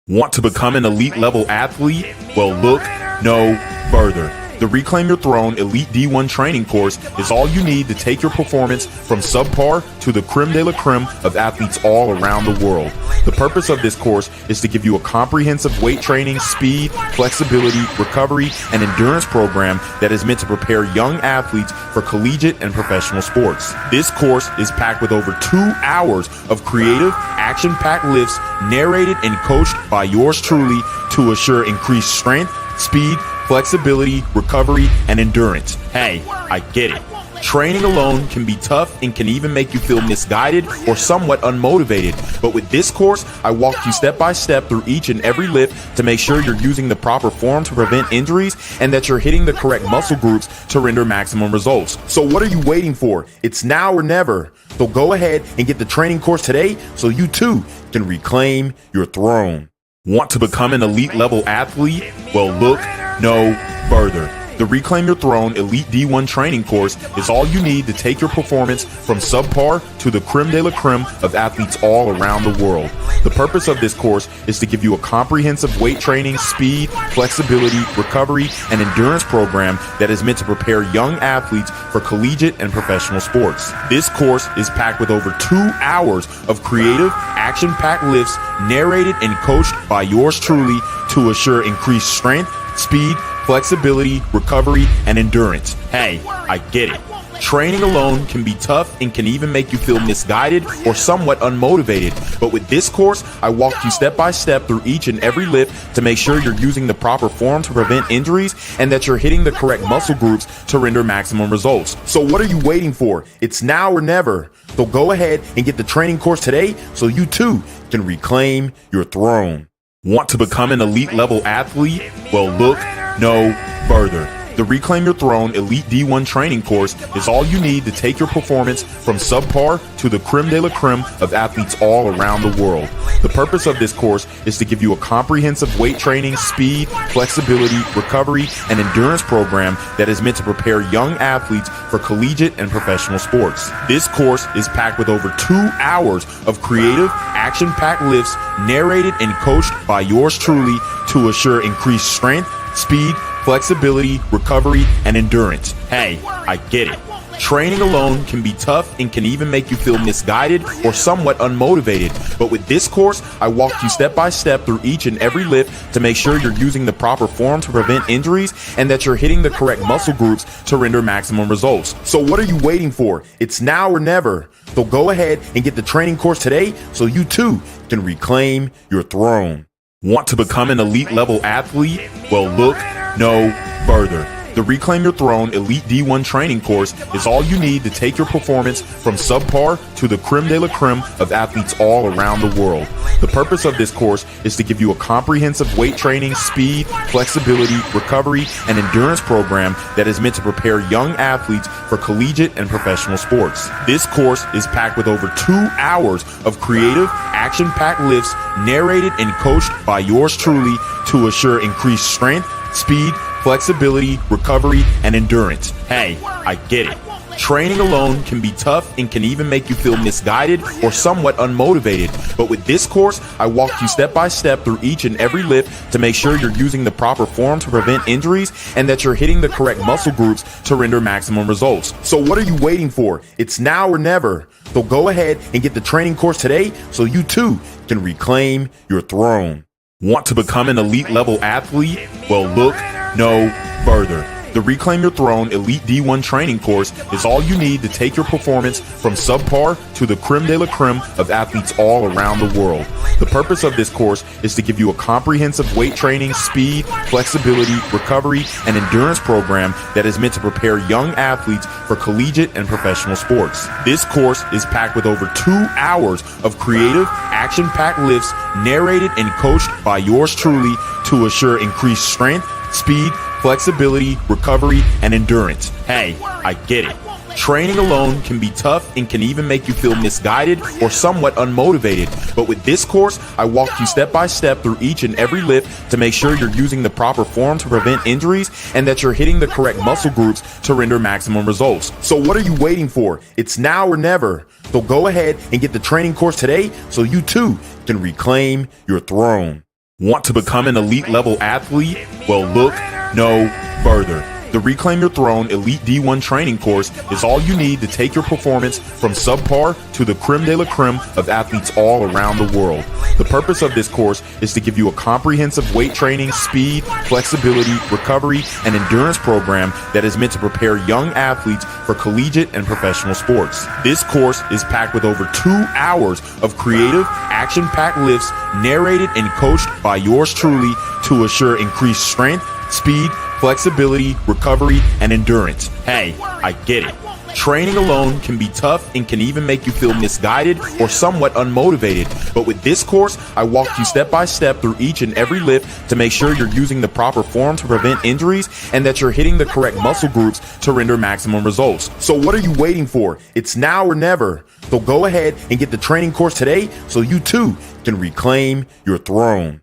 Want to become an elite level athlete? Well, look no further. The Reclaim Your Throne Elite D1 training course is all you need to take your performance from subpar to the creme de la creme of athletes all around the world. The purpose of this course is to give you a comprehensive weight training, speed, flexibility, recovery, and endurance program that is meant to prepare young athletes for collegiate and professional sports. This course is packed with over 2 hours of creative, action-packed lifts narrated and coached by yours truly to assure increased strength, speed, flexibility, recovery, and endurance. Hey, I get it. Training alone can be tough and can even make you feel misguided or somewhat unmotivated. But with this course, I walk you step by step through each and every lift to make sure you're using the proper form to prevent injuries and that you're hitting the correct muscle groups to render maximum results. So what are you waiting for? It's now or never. So go ahead and get the training course today so you too can reclaim your throne. Want to become an elite level athlete? Well, look no further. The Reclaim Your Throne Elite D1 training course is all you need to take your performance from subpar to the creme de la creme of athletes all around the world. The purpose of this course is to give you a comprehensive weight training, speed, flexibility, recovery, and endurance program that is meant to prepare young athletes for collegiate and professional sports. This course is packed with over 2 hours of creative, action-packed lifts narrated and coached by yours truly to assure increased strength, speed, flexibility, recovery, and endurance. Hey, I get it. Training alone can be tough and can even make you feel misguided or somewhat unmotivated. But with this course, I walk you step by step through each and every lift to make sure you're using the proper form to prevent injuries and that you're hitting the correct muscle groups to render maximum results. So what are you waiting for? It's now or never. So go ahead and get the training course today so you too can reclaim your throne. Want to become an elite level athlete? Well, look no further. The Reclaim Your Throne Elite D1 training course is all you need to take your performance from subpar to the creme de la creme of athletes all around the world. The purpose of this course is to give you a comprehensive weight training, speed, flexibility, recovery, and endurance program that is meant to prepare young athletes for collegiate and professional sports. This course is packed with over 2 hours of creative, action-packed lifts narrated and coached by yours truly to assure increased strength, speed, flexibility, recovery, and endurance. Hey, I get it. Training alone can be tough and can even make you feel misguided or somewhat unmotivated. But with this course, I walk you step by step through each and every lift to make sure you're using the proper form to prevent injuries and that you're hitting the correct muscle groups to render maximum results. So what are you waiting for? It's now or never. So go ahead and get the training course today so you too can reclaim your throne. Want to become an elite level athlete? Well, look no further. The Reclaim Your Throne Elite D1 training course is all you need to take your performance from subpar to the creme de la creme of athletes all around the world. The purpose of this course is to give you a comprehensive weight training, speed, flexibility, recovery, and endurance program that is meant to prepare young athletes for collegiate and professional sports. This course is packed with over 2 hours of creative, action-packed lifts narrated and coached by yours truly to assure increased strength, speed, flexibility, recovery, and endurance. Hey, I get it. Training alone can be tough and can even make you feel misguided or somewhat unmotivated. But with this course, I walk you step by step through each and every lift to make sure you're using the proper form to prevent injuries and that you're hitting the correct muscle groups to render maximum results. So what are you waiting for? It's now or never. So go ahead and get the training course today so you too can reclaim your throne. Want to become an elite level athlete? Well, look no further. The Reclaim Your Throne Elite D1 training course is all you need to take your performance from subpar to the creme de la creme of athletes all around the world. The purpose of this course is to give you a comprehensive weight training, speed, flexibility, recovery, and endurance program that is meant to prepare young athletes for collegiate and professional sports. This course is packed with over 2 hours of creative, action-packed lifts narrated and coached by yours truly to assure increased strength, speed, flexibility, recovery, and endurance. Hey, I get it. Training alone can be tough and can even make you feel misguided or somewhat unmotivated. But with this course, I walk you step by step through each and every lift to make sure you're using the proper form to prevent injuries and that you're hitting the correct muscle groups to render maximum results. So what are you waiting for? It's now or never. So go ahead and get the training course today so you too can reclaim your throne. Want to become an elite level athlete? Well, look no further. The Reclaim Your Throne Elite D1 training course is all you need to take your performance from subpar to the creme de la creme of athletes all around the world. The purpose of this course is to give you a comprehensive weight training, speed, flexibility, recovery, and endurance program that is meant to prepare young athletes for collegiate and professional sports. This course is packed with over 2 hours of creative, action-packed lifts narrated and coached by yours truly to assure increased strength, speed, flexibility, recovery, and endurance. Hey, I get it. Training alone can be tough and can even make you feel misguided or somewhat unmotivated. But with this course, I walk you step by step through each and every lift to make sure you're using the proper form to prevent injuries and that you're hitting the correct muscle groups to render maximum results. So what are you waiting for? It's now or never. So go ahead and get the training course today so you too can reclaim your throne.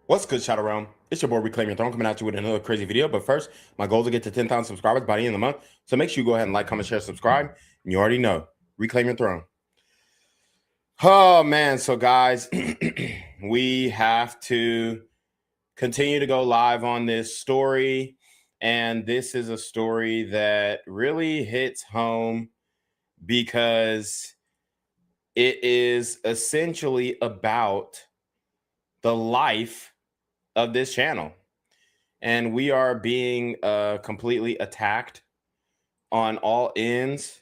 What's good, Shadow Realm? It's your boy Reclaim Your Throne coming at you with another crazy video. But first, my goal is to get to 10,000 subscribers by the end of the month. So make sure you go ahead and like, comment, share, subscribe. And you already know, Reclaim Your Throne. Oh, man. So, guys, we have to continue to go live on this story. And this is a story that really hits home because it is essentially about the life of this channel, and we are being completely attacked on all ends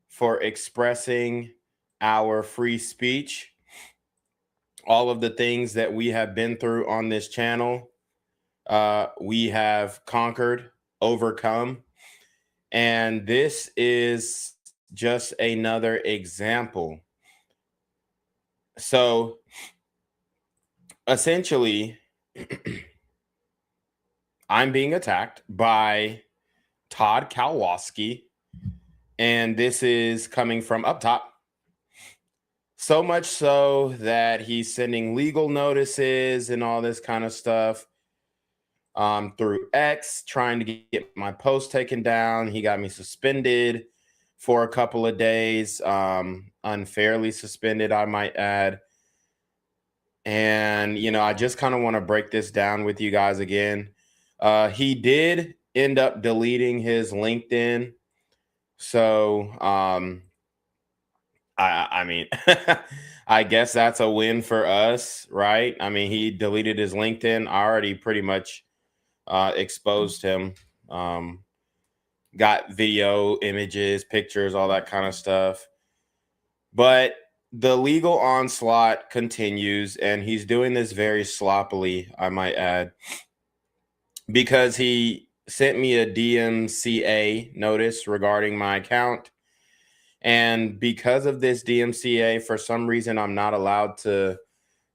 for expressing our free speech. All of the things that we have been through on this channel, we have conquered, overcome, and this is just another example. So essentially, I'm being attacked by Todd Kowalski, and this is coming from up top. So much so that he's sending legal notices and all this kind of stuff through X, trying to get my post taken down. He got me suspended for a couple of days, unfairly suspended, I might add. And, you know, I just kind of want to break this down with you guys again. He did end up deleting his LinkedIn. So, I mean, I guess that's a win for us, right? I mean, he deleted his LinkedIn. I already pretty much exposed him. Got video, images, pictures, all that kind of stuff. But the legal onslaught continues, and he's doing this very sloppily, I might add, because he sent me a DMCA notice regarding my account. And because of this DMCA, for some reason, I'm not allowed to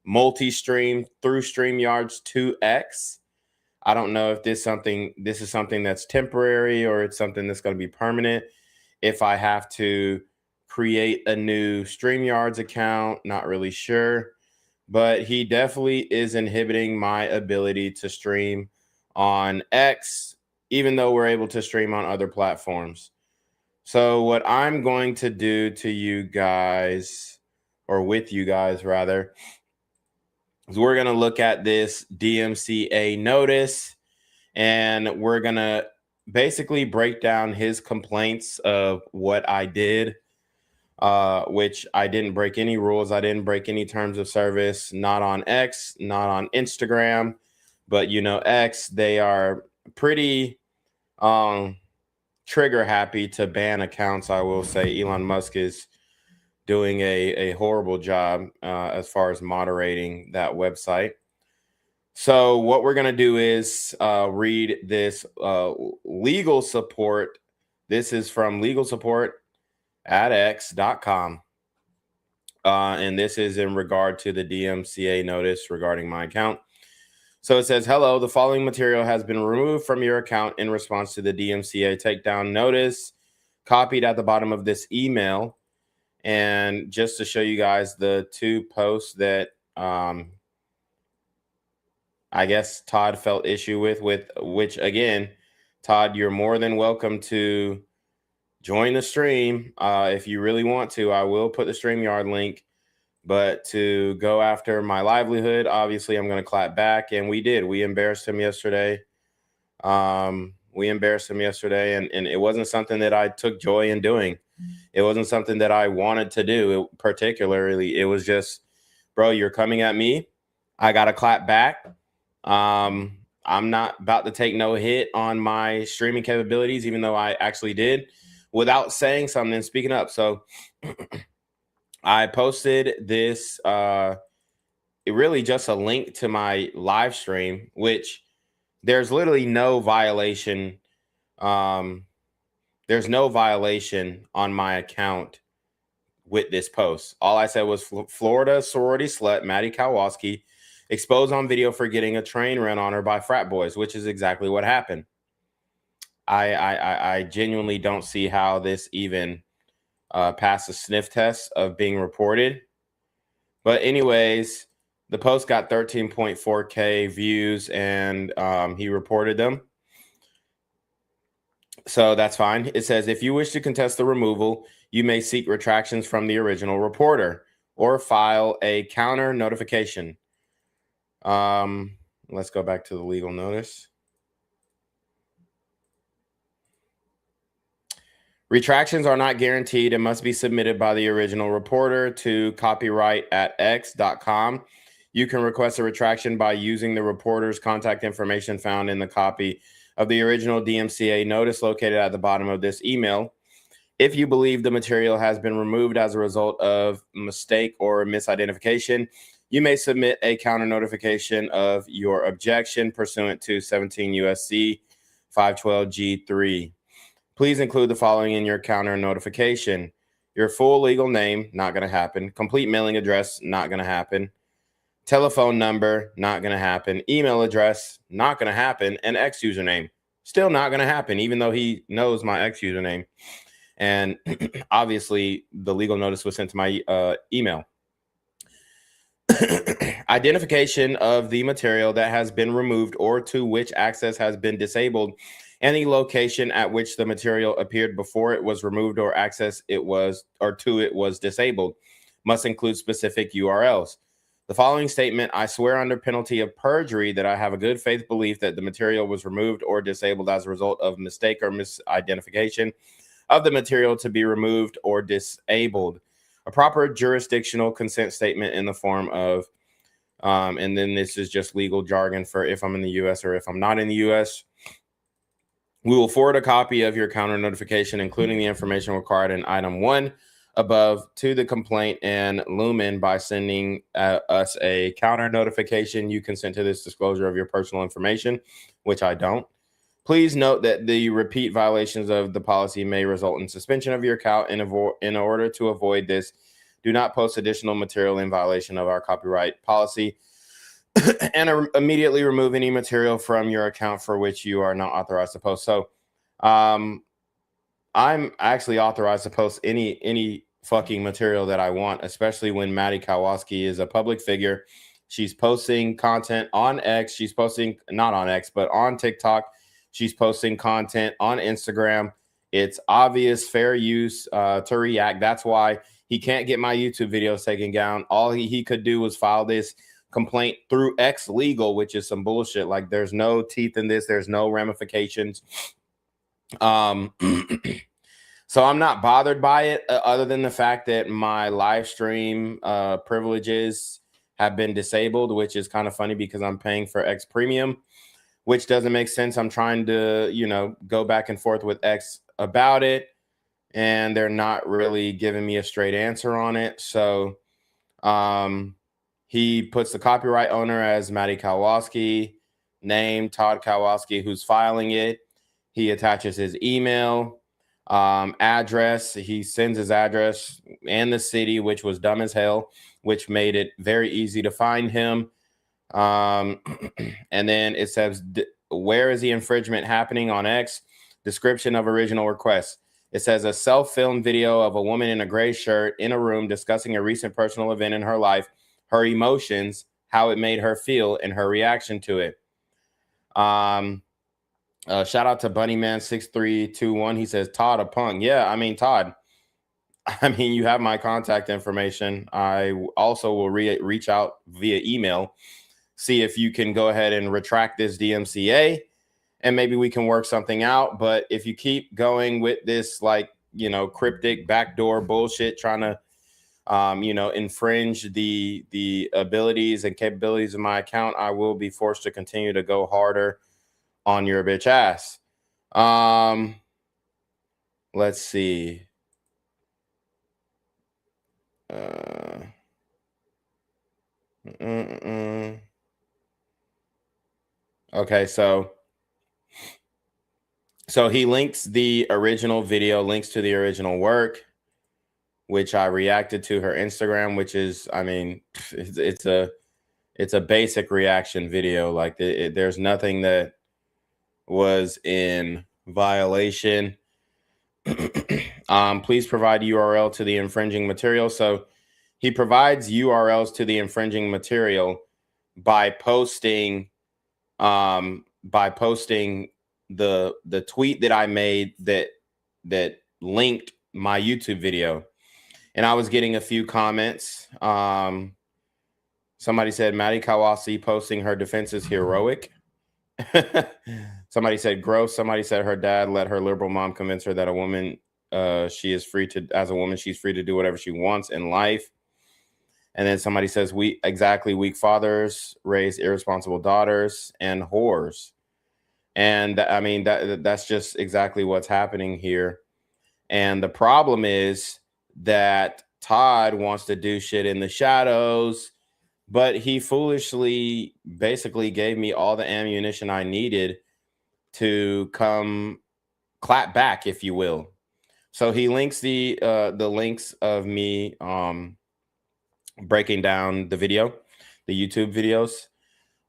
multi-stream through StreamYard's 2X. I don't know if this is something that's temporary or it's something that's going to be permanent. If I have to create a new StreamYard's account, not really sure. But he definitely is inhibiting my ability to stream on X, even though we're able to stream on other platforms. So what I'm going to do to you guys, or with you guys rather, is we're going to look at this DMCA notice, and we're going to basically break down his complaints of what I did, which I didn't break any rules. I didn't break any terms of service, not on X, not on Instagram. But, you know, X, they are pretty trigger happy to ban accounts, I will say. Elon Musk is doing a horrible job as far as moderating that website. So what we're going to do is read this legal support. This is from legal support at x.com. And this is in regard to the DMCA notice regarding my account. So it says, hello, the following material has been removed from your account in response to the DMCA takedown notice copied at the bottom of this email. And just to show you guys the 2 posts that I guess Todd felt issue with which, again, Todd, you're more than welcome to join the stream if you really want to. I will put the StreamYard link But to go after my livelihood, obviously I'm going to clap back. And we did. We embarrassed him yesterday. And it wasn't something that I took joy in doing. It wasn't something that I wanted to do particularly. It was just, bro, you're coming at me. I got to clap back. I'm not about to take no hit on my streaming capabilities, even though I actually did, without saying something, speaking up. So I posted this, really just a link to my live stream, which there's literally no violation. There's no violation on my account with this post. All I said was Florida sorority slut Maddie Kowalski exposed on video for getting a train run on her by frat boys, which is exactly what happened. I genuinely don't see how this even passed the sniff test of being reported. But anyways, the post got 13.4K views, and he reported them. So that's fine. It says, if you wish to contest the removal, you may seek retractions from the original reporter or file a counter notification. Let's go back to the legal notice. Retractions are not guaranteed and must be submitted by the original reporter to copyright@x.com. You can request a retraction by using the reporter's contact information found in the copy of the original DMCA notice located at the bottom of this email. If you believe the material has been removed as a result of mistake or misidentification, you may submit a counter notification of your objection pursuant to 17 USC 512G3. Please include the following in your counter notification: your full legal name, not going to happen; complete mailing address, not going to happen; telephone number, not going to happen; email address, not going to happen; and X username, still not going to happen, even though he knows my X username. And obviously, the legal notice was sent to my email. Identification of the material that has been removed or to which access has been disabled, and the location at which the material appeared before it was removed or access it was disabled, must include specific URLs. The following statement: I swear under penalty of perjury that I have a good faith belief that the material was removed or disabled as a result of mistake or misidentification of the material to be removed or disabled. A proper jurisdictional consent statement in the form of, and then this is just legal jargon for if I'm in the U.S. or if I'm not in the U.S. We will forward a copy of your counter notification, including the information required in item 1 above, to the complaint and Lumen by sending us a counter notification. You consent to this disclosure of your personal information, which I don't. Please note that the repeat violations of the policy may result in suspension of your account. In order to avoid this, do not post additional material in violation of our copyright policy and immediately remove any material from your account for which you are not authorized to post. So I'm actually authorized to post any fucking material that I want, especially when Maddie Kowalski is a public figure. She's posting content on X. She's posting, not on X, but on TikTok. She's posting content on Instagram. It's obvious fair use to react. That's why he can't get my YouTube videos taken down. All he could do was file this complaint through X Legal, which is some bullshit. Like, there's no teeth in this. There's no ramifications. So I'm not bothered by it, other than the fact that my live stream privileges have been disabled, which is kind of funny because I'm paying for X Premium, which doesn't make sense. I'm trying to, go back and forth with X about it, and they're not really giving me a straight answer on it. So he puts the copyright owner as Maddie Kowalski, name Todd Kowalski, who's filing it. He attaches his email, address. He sends his address and the city, which was dumb as hell, which made it very easy to find him. And then it says, where is the infringement happening on X? Description of original request. It says a self-filmed video of a woman in a gray shirt in a room discussing a recent personal event in her life, her emotions, how it made her feel, and her reaction to it. Shout out to Bunnyman6321. He says, Todd, a punk. Yeah, I mean, Todd, I mean, you have my contact information. I also will reach out via email, see if you can go ahead and retract this DMCA, and maybe we can work something out. But if you keep going with this, like, cryptic backdoor bullshit, trying to infringe the abilities and capabilities of my account, I will be forced to continue to go harder on your bitch ass. Let's see. Okay, so he links the original video, links to the original work, which I reacted to her Instagram, which is, I mean, it's a basic reaction video. Like, there's nothing that was in violation. Please provide URL to the infringing material. So he provides URLs to the infringing material by posting the tweet that I made that linked my YouTube video. And I was getting a few comments. Somebody said Maddie Kowalski posting her defense is heroic. Somebody said gross. Somebody said her dad let her liberal mom convince her that a woman, she's free to do whatever she wants in life. And then somebody says weak fathers raise irresponsible daughters and whores. And I mean, that's just exactly what's happening here. And the problem is that Todd wants to do shit in the shadows, but he foolishly basically gave me all the ammunition I needed to come clap back, if you will. So he links the links of me breaking down the video, the YouTube videos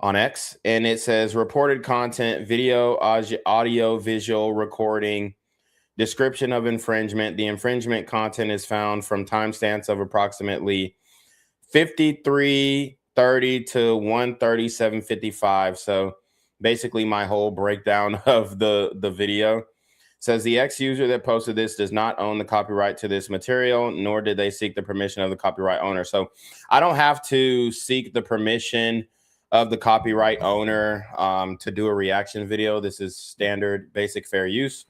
on X, and it says reported content, video, audio, visual recording, description of infringement. The infringement content is found from timestamps of approximately 53:30 to 1:37:55. So basically my whole breakdown of the video. Says the ex-user that posted this does not own the copyright to this material, nor did they seek the permission of the copyright owner. So I don't have to seek the permission of the copyright owner to do a reaction video. This is standard, basic fair use.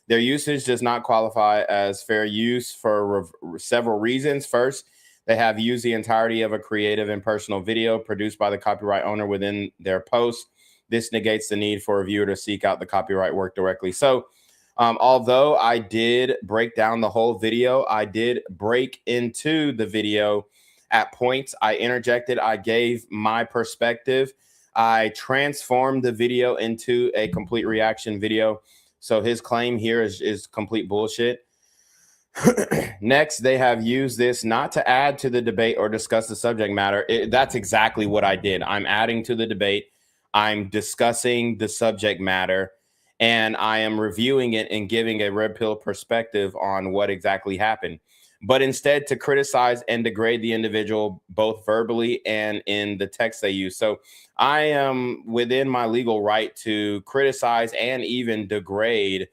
Their usage does not qualify as fair use for several reasons. First, they have used the entirety of a creative and personal video produced by the copyright owner within their post. This negates the need for a viewer to seek out the copyright work directly. So although I did break down the whole video, I did break into the video at points. I interjected. I gave my perspective. I transformed the video into a complete reaction video. So his claim here is complete bullshit. Next, they have used this not to add to the debate or discuss the subject matter. That's exactly what I did. I'm adding to the debate. I'm discussing the subject matter, and I am reviewing it and giving a red pill perspective on what exactly happened. But instead to criticize and degrade the individual, both verbally and in the text they use. So I am within my legal right to criticize and even degrade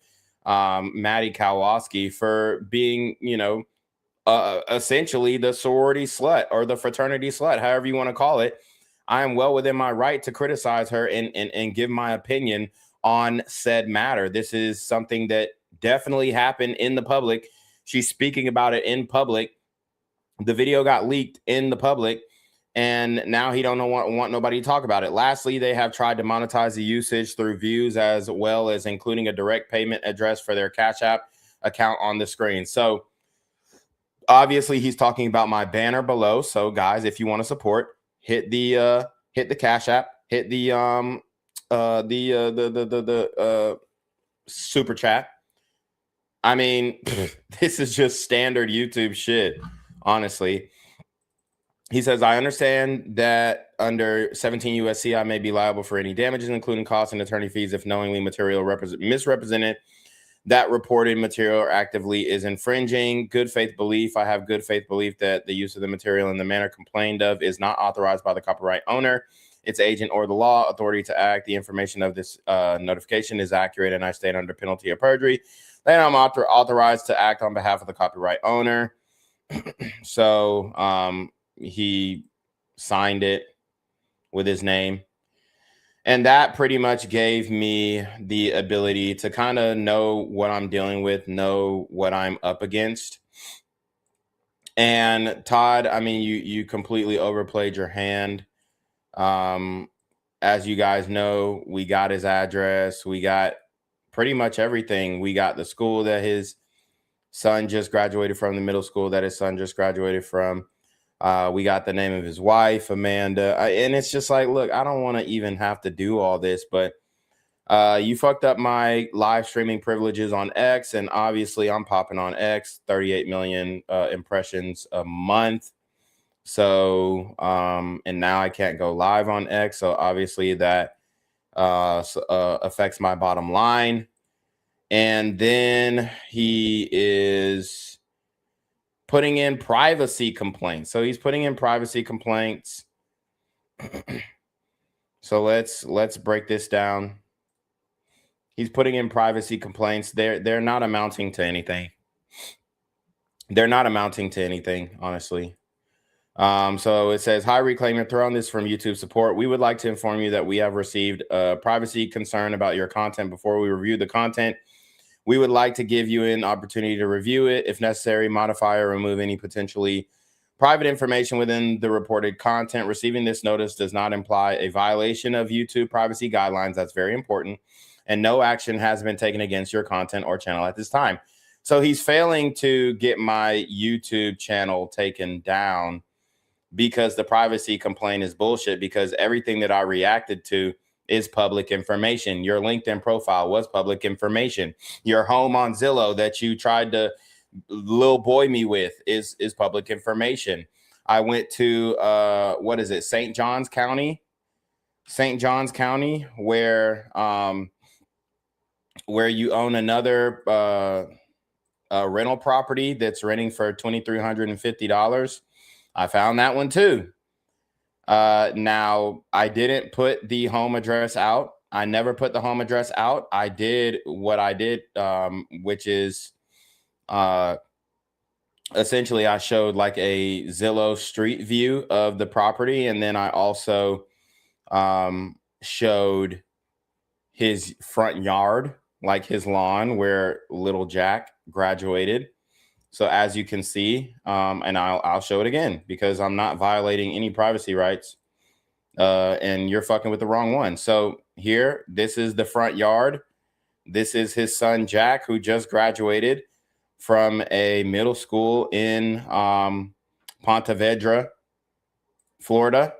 Maddie Kowalski for being, essentially the sorority slut or the fraternity slut, however you want to call it. I am well within my right to criticize her and give my opinion on said matter. This is something that definitely happened in the public. She's speaking about it in public. The video got leaked in the public, and now he don't want nobody to talk about it. Lastly, they have tried to monetize the usage through views, as well as including a direct payment address for their CashApp account on the screen. So obviously he's talking about my banner below. So guys, if you want to support, hit the CashApp, hit the super chat. I mean, this is just standard YouTube shit, honestly. He says, I understand that under 17 USC, I may be liable for any damages, including costs and attorney fees, if knowingly material misrepresented that reported material or actively is infringing. Good faith belief. I have good faith belief that the use of the material in the manner complained of is not authorized by the copyright owner, its agent, or the law authority to act. The information of this notification is accurate, and I stand under penalty of perjury. Then I'm authorized to act on behalf of the copyright owner. So he signed it with his name. And that pretty much gave me the ability to kind of know what I'm dealing with, know what I'm up against. And Todd, I mean, you completely overplayed your hand. As you guys know, we got his address. We got pretty much everything. We got the school that his son just graduated from, the middle school that his son just graduated from. We got the name of his wife, Amanda. And it's just like, look, I don't want to even have to do all this, but you fucked up my live streaming privileges on X. And obviously I'm popping on X, 38 million impressions a month. So, and now I can't go live on X. So obviously that affects my bottom line. And then he is putting in privacy complaints. So he's putting in privacy complaints. So let's break this down. He's putting in privacy complaints. They're not amounting to anything. They're not amounting to anything, honestly. So it says, "Hi, Reclaim Your Throne. This is from YouTube support. We would like to inform you that we have received a privacy concern about your content. Before we review the content, we would like to give you an opportunity to review it. If necessary, modify or remove any potentially private information within the reported content. Receiving this notice does not imply a violation of YouTube privacy guidelines." That's very important. "And no action has been taken against your content or channel at this time." So he's failing to get my YouTube channel taken down because the privacy complaint is bullshit, because everything that I reacted to is public information. Your LinkedIn profile was public information. Your home on Zillow that you tried to little boy me with is public information. I went to what is it, St. Johns County, where you own another rental property that's renting for $2,350. I found that one too. Now, I didn't put the home address out. I never put the home address out. I did what I did, which is essentially I showed like a Zillow street view of the property. And then I also showed his front yard, like his lawn where little Jack graduated. So as you can see, and I'll show it again because I'm not violating any privacy rights, and you're fucking with the wrong one. So here, this is the front yard. This is his son, Jack, who just graduated from a middle school in Ponte Vedra, Florida.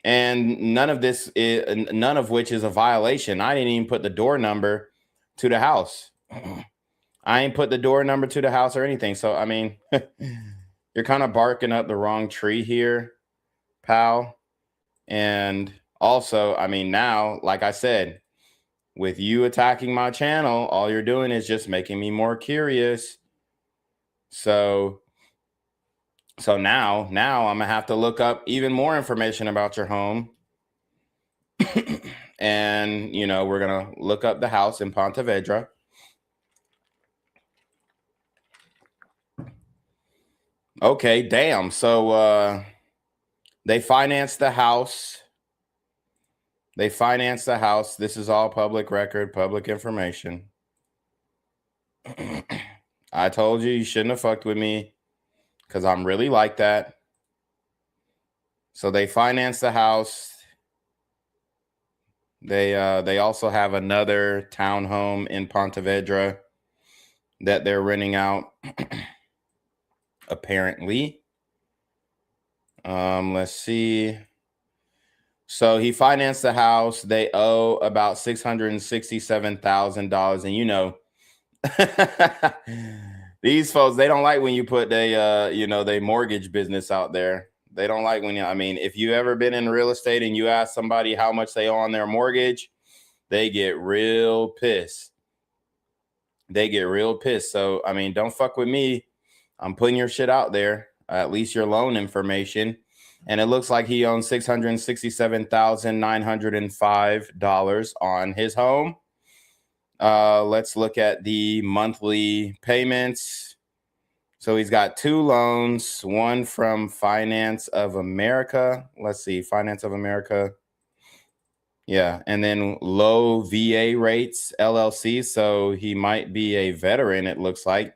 And none of which is a violation. I didn't even put the door number to the house. I ain't put the door number to the house or anything. So, I mean, you're kind of barking up the wrong tree here, pal. And also, I mean, now, like I said, with you attacking my channel, all you're doing is just making me more curious. So now I'm going to have to look up even more information about your home. And, you know, we're going to look up the house in Ponte Vedra. Okay, damn. So they financed the house. This is all public record, public information. I told you shouldn't have fucked with me because I'm really like that. So they financed the house. They also have another townhome in Ponte Vedra that they're renting out. Apparently. Let's see. So he financed the house. They owe about $667,000. And you know, these folks, they don't like when you put they mortgage business out there. They don't like when I mean, if you ever been in real estate and you ask somebody how much they owe on their mortgage, they get real pissed. So, I mean, don't fuck with me. I'm putting your shit out there, at least your loan information. And it looks like he owns $667,905 on his home. Let's look at the monthly payments. So he's got 2 loans, one from Finance of America. Let's see, Finance of America. Yeah, and then low VA rates LLC. So he might be a veteran, it looks like.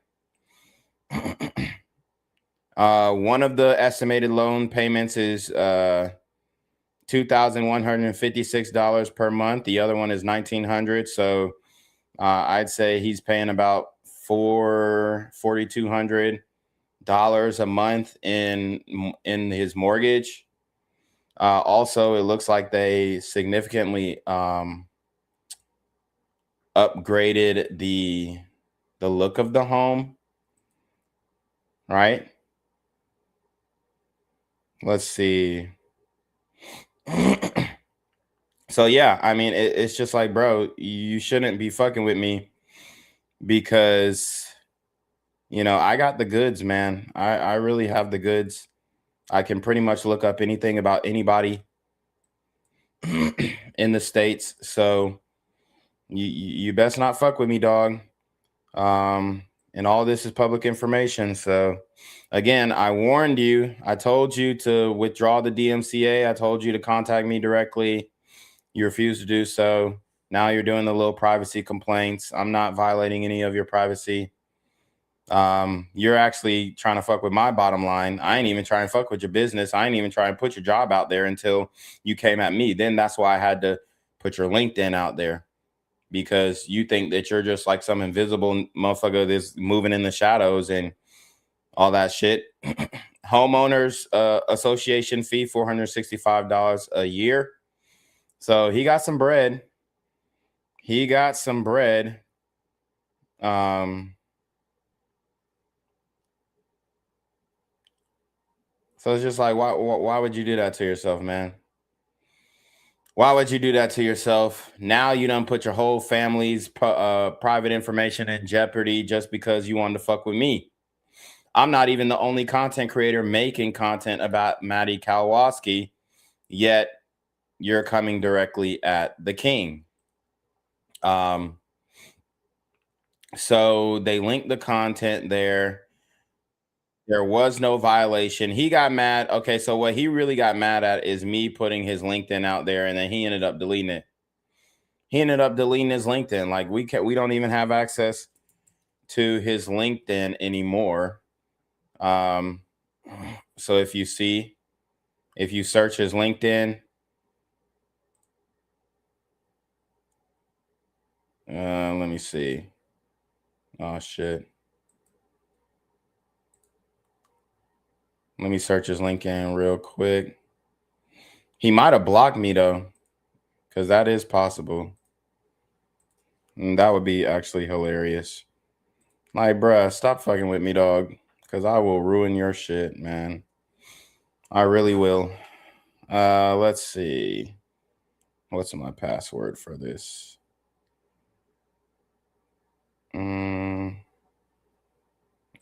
One of the estimated loan payments is $2,156 per month. The other one is $1,900. So I'd say he's paying about $4,200 a month in his mortgage. Also, it looks like they significantly upgraded the look of the home, right? Let's see. So yeah, I mean, it's just like, bro, you shouldn't be fucking with me because I got the goods, man. I really have the goods. I can pretty much look up anything about anybody in the States. So you best not fuck with me, dog. And all this is public information. So again, I warned you. I told you to withdraw the DMCA. I told you to contact me directly. You refused to do so. Now you're doing the little privacy complaints. I'm not violating any of your privacy. You're actually trying to fuck with my bottom line. I ain't even trying to fuck with your business. I ain't even trying to put your job out there until you came at me. Then that's why I had to put your LinkedIn out there, because you think that you're just like some invisible motherfucker that's moving in the shadows and all that shit. Homeowners association fee, $465 a year. So he got some bread. He got some bread. So it's just like, why would you do that to yourself, man? Why would you do that to yourself? Now you done put your whole family's private information in jeopardy just because you wanted to fuck with me. I'm not even the only content creator making content about Maddie Kowalski, yet you're coming directly at the king. So they linked the content there. There was no violation. He got mad. Okay, so what he really got mad at is me putting his LinkedIn out there, and then he ended up deleting it. He ended up deleting his LinkedIn. Like we don't even have access to his LinkedIn anymore. So if you search his LinkedIn, let me see. Oh shit. Let me search his LinkedIn real quick. He might have blocked me though, because that is possible. And that would be actually hilarious. Like, bruh, stop fucking with me, dog, because I will ruin your shit, man. I really will. Let's see. What's my password for this?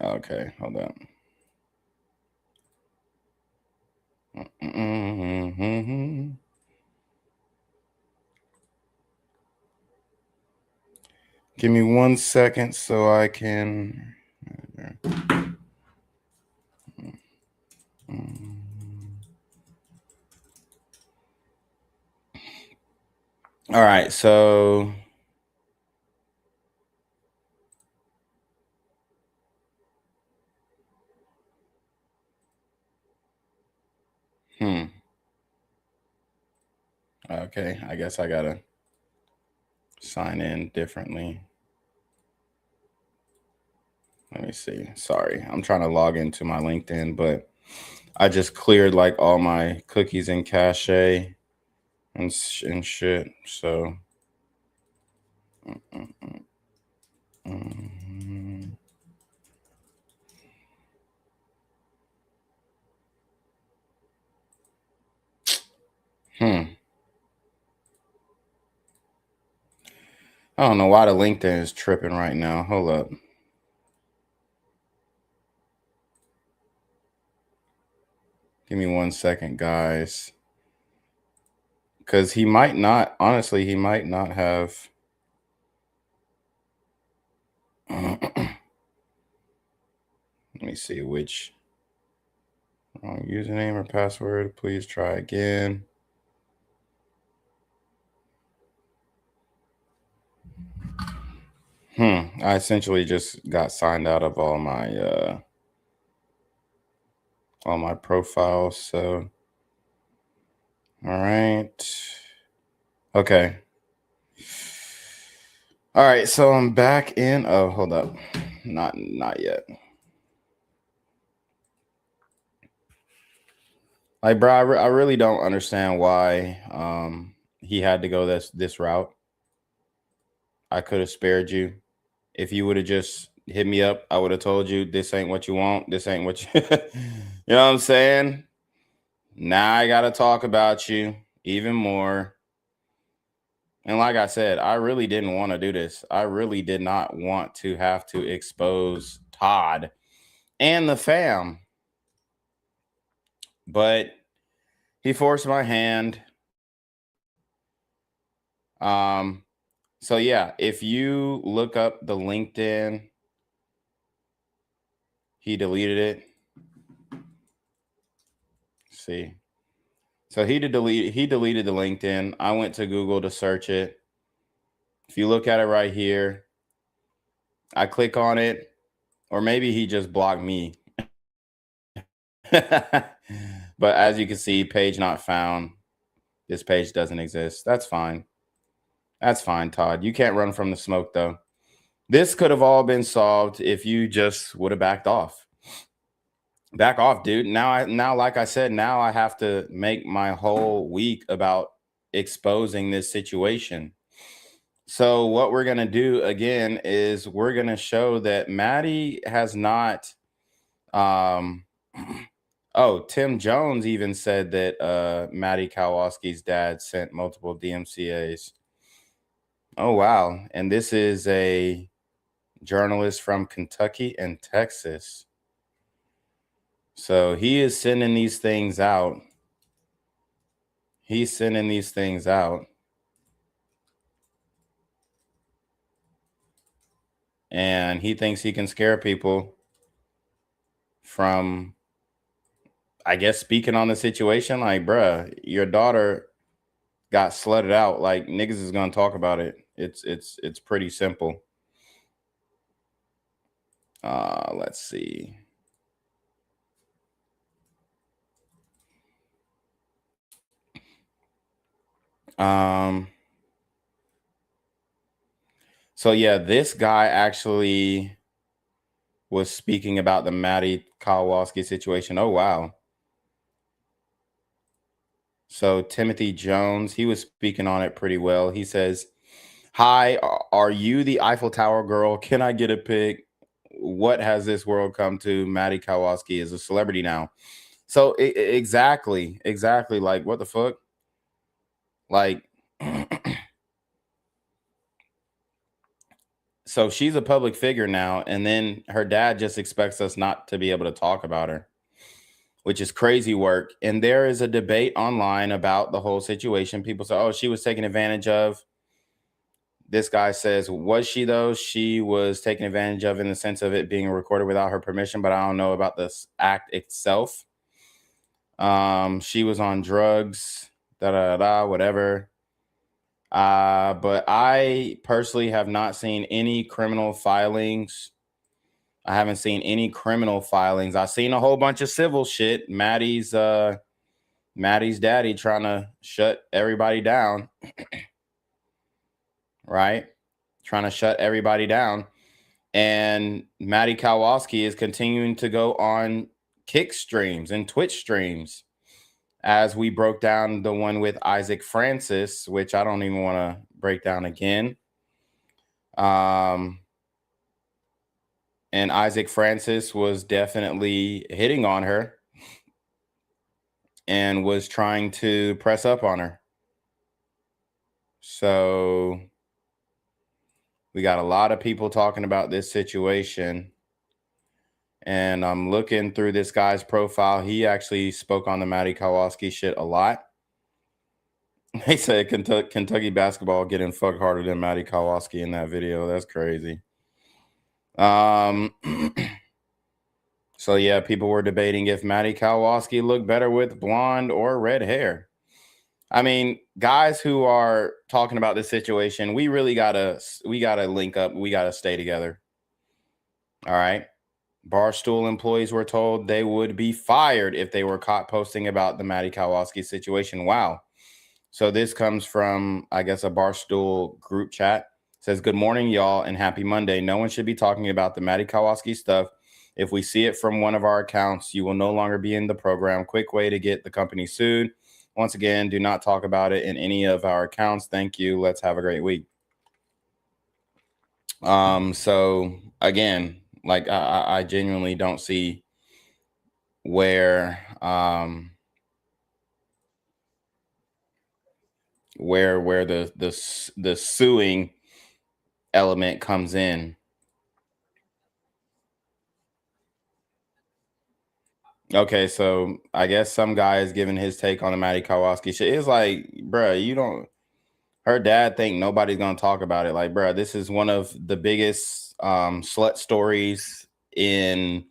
Okay, hold on. Give me 1 second so I can. All right, so okay, I guess I gotta sign in differently. Let me see. Sorry, I'm trying to log into my LinkedIn, but I just cleared like all my cookies and cache and shit. So, I don't know why the LinkedIn is tripping right now. Hold up. Give me 1 second, guys. Because he might not, honestly, he might not have. Let me see which wrong username or password. Please try again. I essentially just got signed out of all my profiles. So, all right. Okay. All right. So I'm back in. Oh, hold up. Not yet. Like, bro, I really don't understand why he had to go this route. I could have spared you. If you would have just hit me up, I would have told you this ain't what you want. This ain't what you you know what I'm saying? Now I gotta talk about you even more. And like I said, I really didn't want to do this. I really did not want to have to expose Todd and the fam. But he forced my hand. So yeah, if you look up the LinkedIn, he deleted it. See. So he deleted the LinkedIn. I went to Google to search it. If you look at it right here, I click on it, or maybe he just blocked me. But as you can see, page not found. This page doesn't exist. That's fine. That's fine, Todd. You can't run from the smoke, though. This could have all been solved if you just would have backed off. Back off, dude. Now, like I said, now I have to make my whole week about exposing this situation. So what we're gonna do again is we're gonna show that Maddie has not. Oh, Tim Jones even said that Maddie Kowalski's dad sent multiple DMCAs. Oh wow! And this is a journalist from Kentucky and Texas. So he is sending these things out. He's sending these things out. And he thinks he can scare people from, I guess, speaking on the situation. Like, bruh, your daughter got slutted out. Like, niggas is gonna talk about it. It's pretty simple. Let's see. So yeah, this guy actually was speaking about the Maddie Kowalski situation. Oh wow. So Timothy Jones, he was speaking on it pretty well. He says, "Hi, are you the Eiffel Tower girl? Can I get a pic? What has this world come to? Maddie Kowalski is a celebrity now." So exactly. Like, what the fuck? Like, so she's a public figure now, and then her dad just expects us not to be able to talk about her, which is crazy work. And there is a debate online about the whole situation. People say, "Oh, she was taken advantage of." This guy says, "Was she though? She was taken advantage of in the sense of it being recorded without her permission, but I don't know about this act itself. She was on drugs, whatever." But I personally have not seen any criminal filings. I haven't seen any criminal filings. I've seen a whole bunch of civil shit. Maddie's daddy trying to shut everybody down. Right? Trying to shut everybody down. And Maddie Kowalski is continuing to go on Kick streams and Twitch streams, as we broke down the one with Isaac Francis, which I don't even want to break down again. And Isaac Francis was definitely hitting on her and was trying to press up on her. So we got a lot of people talking about this situation. And I'm looking through this guy's profile. He actually spoke on the Maddie Kowalski shit a lot. They said Kentucky basketball getting fucked harder than Maddie Kowalski in that video. That's crazy. So yeah, people were debating if Maddie Kowalski looked better with blonde or red hair. I mean, guys who are talking about this situation, we gotta link up. We gotta stay together. All right. Barstool employees were told they would be fired if they were caught posting about the Maddie Kowalski situation. Wow. So this comes from, I guess, a Barstool group chat. It says, "Good morning, y'all, and happy Monday. No one should be talking about the Maddie Kowalski stuff. If we see it from one of our accounts, you will no longer be in the program. Quick way to get the company sued. Once again, do not talk about it in any of our accounts. Thank you. Let's have a great week." So again, like I genuinely don't see where where the suing element comes in. Okay, so I guess some guy is giving his take on the Maddie Kowalski shit. It's like, bruh, you don't. Her dad think nobody's gonna talk about it. Like, bruh, this is one of the biggest slut stories in,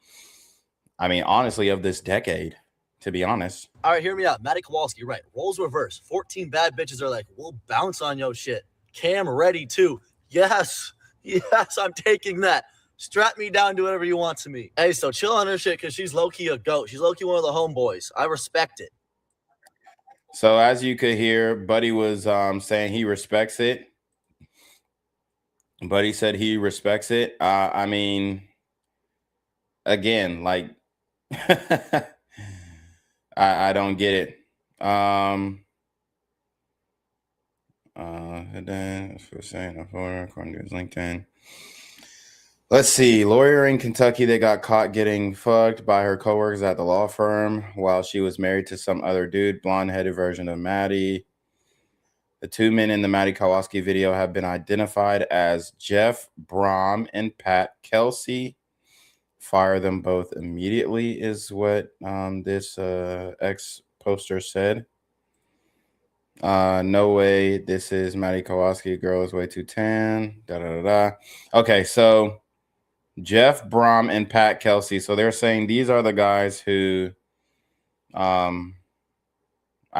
I mean, honestly, of this decade. To be honest. All right, hear me out. Maddie Kowalski, right? Roles reverse. 14 bad bitches are like, we'll bounce on yo shit. Cam ready too. Yes, I'm taking that. Strap me down, do whatever you want to me. Hey, so chill on her shit because she's low-key a goat. She's low-key one of the homeboys. I respect it. So as you could hear, Buddy was saying he respects it. Buddy said he respects it. I mean, again, like, I don't get it. For saying according to his LinkedIn. Let's see. Lawyer in Kentucky that got caught getting fucked by her coworkers at the law firm while she was married to some other dude, blonde-headed version of Maddie. The two men in the Maddie Kowalski video have been identified as Jeff Brom and Pat Kelsey. Fire them both immediately is what this ex poster said. No way. This is Maddie Kowalski. Girl is way too tan. Da da da da. Okay, so Jeff Brom and Pat Kelsey. So they're saying these are the guys who, I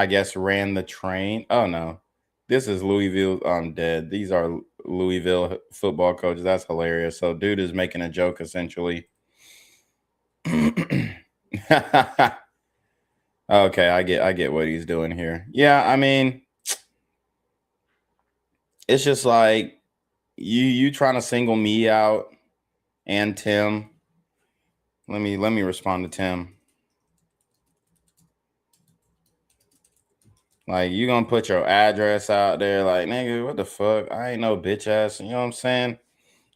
guess, ran the train. Oh no, this is Louisville. I'm dead. These are Louisville football coaches. That's hilarious. So dude is making a joke essentially. Okay, I get what he's doing here. Yeah, I mean, it's just like you trying to single me out and Tim. Let me respond to Tim. Like, you gonna put your address out there, like, nigga, what the fuck? I ain't no bitch ass. You know what I'm saying?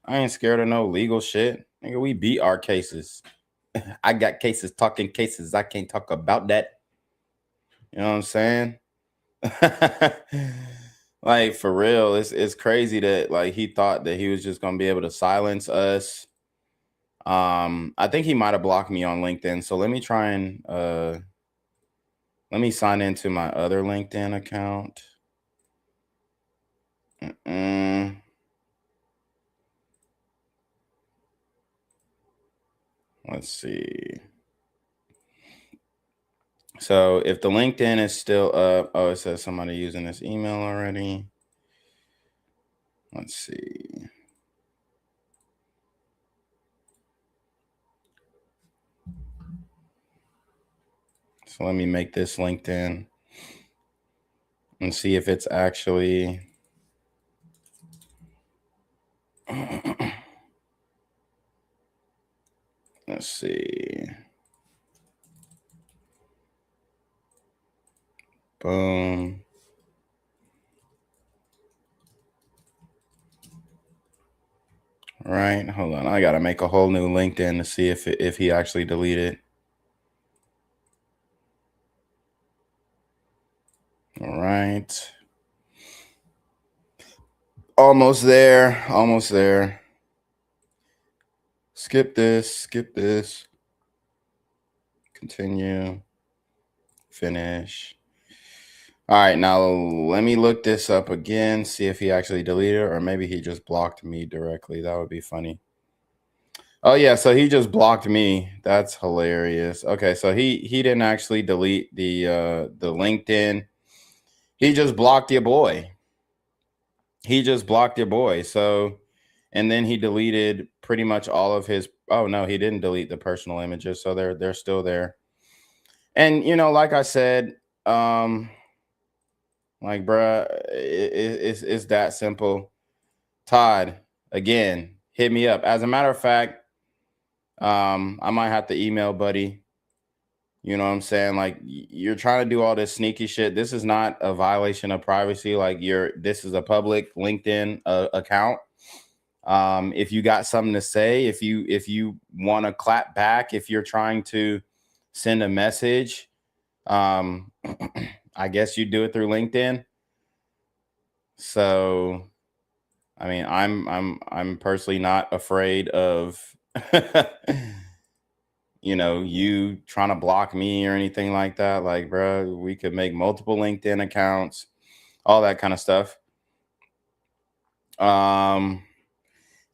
I ain't scared of no legal shit. Nigga, we beat our cases. I got cases talking cases. I can't talk about that. You know what I'm saying? Like, for real, it's crazy that like he thought that he was just gonna be able to silence us. I think he might have blocked me on LinkedIn. So let me try and let me sign into my other LinkedIn account. Let's see. So if the LinkedIn is still up, oh, it says somebody using this email already. Let's see. So let me make this LinkedIn and see if it's actually. Let's see. Boom. All right, hold on. I gotta make a whole new LinkedIn to see if he actually deleted. All right. Almost there. Almost there. Skip this. Skip this. Continue. Finish. All right, now let me look this up again, see if he actually deleted it, or maybe he just blocked me directly. That would be funny. Oh yeah, so he just blocked me. That's hilarious. Okay, so he didn't actually delete the LinkedIn. He just blocked your boy. He just blocked your boy. So, and then he deleted pretty much all of his. Oh no, he didn't delete the personal images, so they're still there. And like I said, like bruh, it's that simple. Todd, again, hit me up. As a matter of fact, I might have to email Buddy. You know what I'm saying? Like you're trying to do all this sneaky shit. This is not a violation of privacy. Like this is a public LinkedIn account. If you got something to say, if you want to clap back, if you're trying to send a message, I guess you do it through LinkedIn. So, I mean, I'm personally not afraid of you trying to block me or anything like that. Like, bro, we could make multiple LinkedIn accounts, all that kind of stuff.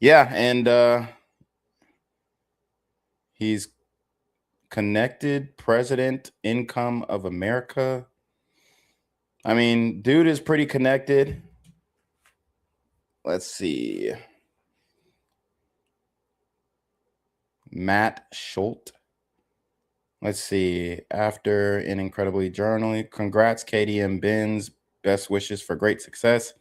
Yeah, and he's connected President Income of America. I mean, dude is pretty connected. Let's see. Matt Schultz. Let's see. After an incredibly journey, congrats, Katie and Benz. Best wishes for great success.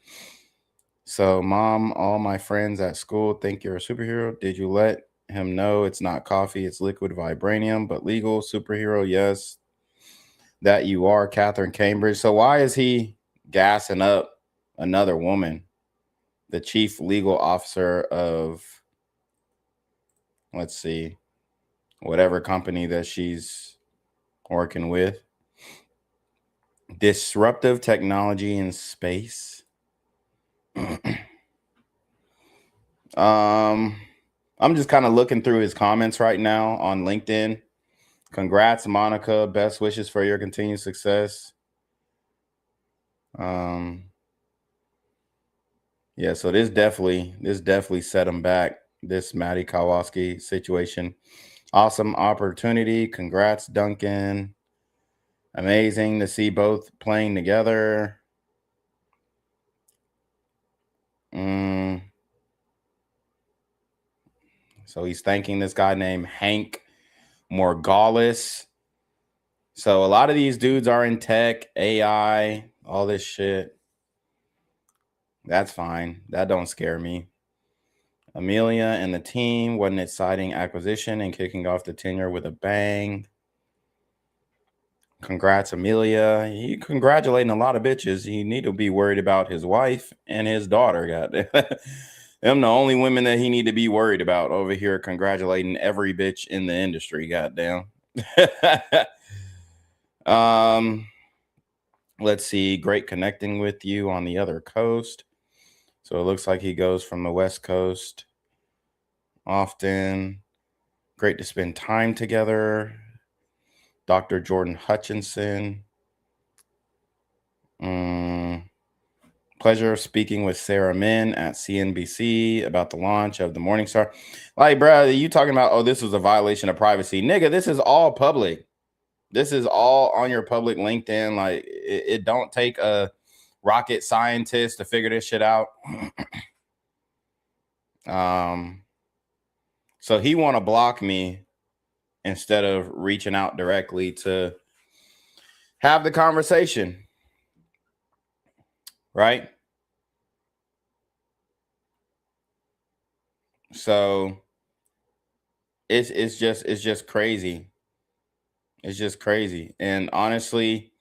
So, Mom, all my friends at school think you're a superhero. Did you let him know it's not coffee, it's liquid vibranium, but legal? Superhero, yes, that you are, Catherine Cambridge. So, why is he gassing up another woman, the chief legal officer of, let's see, whatever company that she's working with? Disruptive technology in space. I'm just kind of looking through his comments right now on LinkedIn. Congrats, Monica. Best wishes for your continued success. Yeah, so this definitely set him back. This Maddie Kowalski situation. Awesome opportunity. Congrats, Duncan. Amazing to see both playing together. So he's thanking this guy named Hank Morgalis. So a lot of these dudes are in tech, AI, all this shit. That's fine. That don't scare me. Amelia and the team, what an exciting acquisition and kicking off the tenure with a bang. Congrats, Amelia. He congratulating a lot of bitches. He need to be worried about his wife and his daughter. Goddamn. Them the only women that he need to be worried about over here, congratulating every bitch in the industry. Goddamn. Let's see. Great connecting with you on the other coast. So it looks like he goes from the West Coast often. Great to spend time together. Dr. Jordan Hutchinson. Pleasure speaking with Sarah Min at CNBC about the launch of the Morningstar. Like, bro, you talking about, oh, this was a violation of privacy. Nigga, this is all public. This is all on your public LinkedIn. Like, it don't take a rocket scientist to figure this shit out. So he want to block me instead of reaching out directly to have the conversation. Right? So it's just crazy. It's just crazy. And honestly,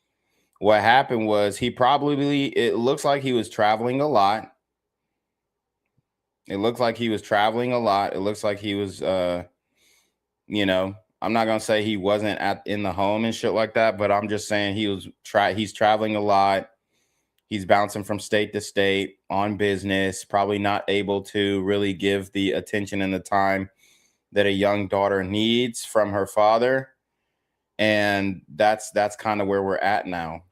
what happened was it looks like he was traveling a lot. It looks like he was I'm not gonna say he wasn't in the home and shit like that, but I'm just saying he's traveling a lot. He's bouncing from state to state on business, probably not able to really give the attention and the time that a young daughter needs from her father. And that's kind of where we're at now.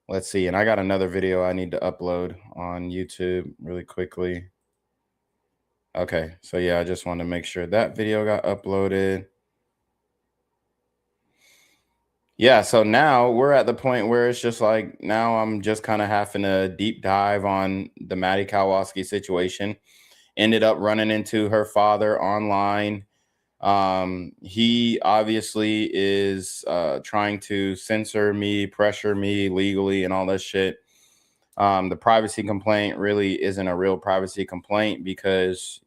Let's see. And I got another video I need to upload on YouTube really quickly. Okay. So yeah, I just want to make sure that video got uploaded. Yeah, so now we're at the point where it's just like now I'm just kind of having a deep dive on the Maddie Kowalski situation. Ended up running into her father online. He obviously is trying to censor me, pressure me legally, and all that shit. The privacy complaint really isn't a real privacy complaint because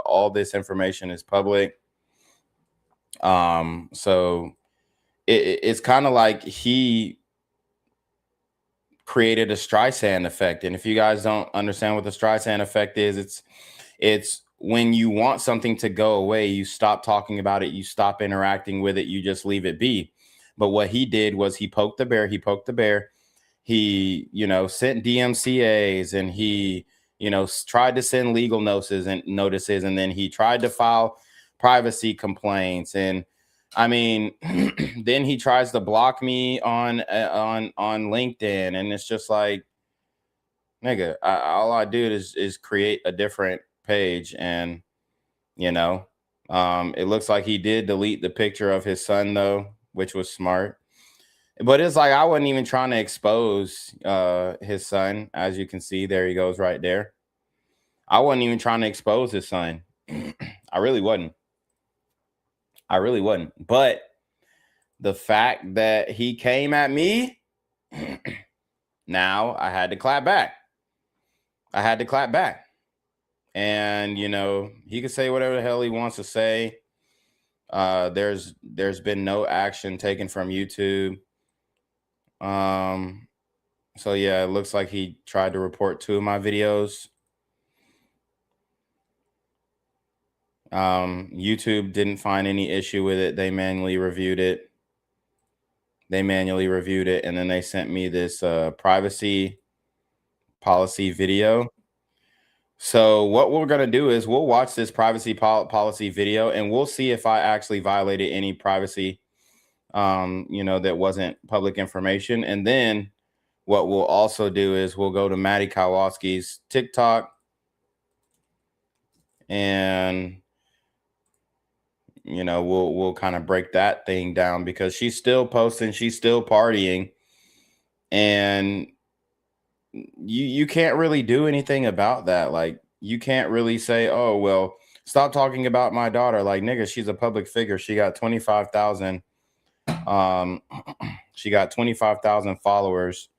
all this information is public. So it's kind of like he created a Streisand effect. And if you guys don't understand what the Streisand effect is, it's when you want something to go away, you stop talking about it, you stop interacting with it, you just leave it be. But what he did was he poked the bear, He, sent DMCAs, and he, tried to send legal notices, and then he tried to file privacy complaints. And I mean, then he tries to block me on LinkedIn, and it's just like, nigga, all I do is create a different page, and it looks like he did delete the picture of his son though, which was smart. But it's like I wasn't even trying to expose his son. As you can see, there he goes right there. I wasn't even trying to expose his son. I really wasn't. But the fact that he came at me, now I had to clap back. And he could say whatever the hell he wants to say. There's been no action taken from YouTube. So yeah, it looks like he tried to report 2 of my videos. YouTube didn't find any issue with it. They manually reviewed it. And then they sent me this privacy policy video. So what we're going to do is we'll watch this privacy policy video, and we'll see if I actually violated any privacy, that wasn't public information. And then what we'll also do is we'll go to Maddie Kowalski's TikTok, and we'll kind of break that thing down, because she's still posting, she's still partying, and you can't really do anything about that. Like, you can't really say, oh, well, stop talking about my daughter. Like, nigga, she's a public figure. She got 25,000. She got 25,000 followers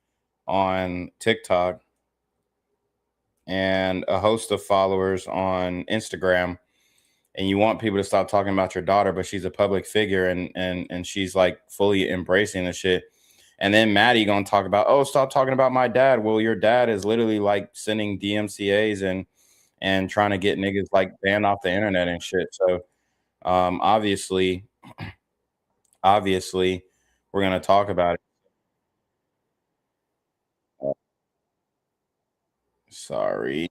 on TikTok and a host of followers on Instagram. And you want people to stop talking about your daughter, but she's a public figure, and she's like fully embracing the shit. And then Maddie gonna talk about, oh, stop talking about my dad. Well, your dad is literally like sending DMCAs and trying to get niggas like banned off the internet and shit. So obviously we're gonna talk about it. Sorry.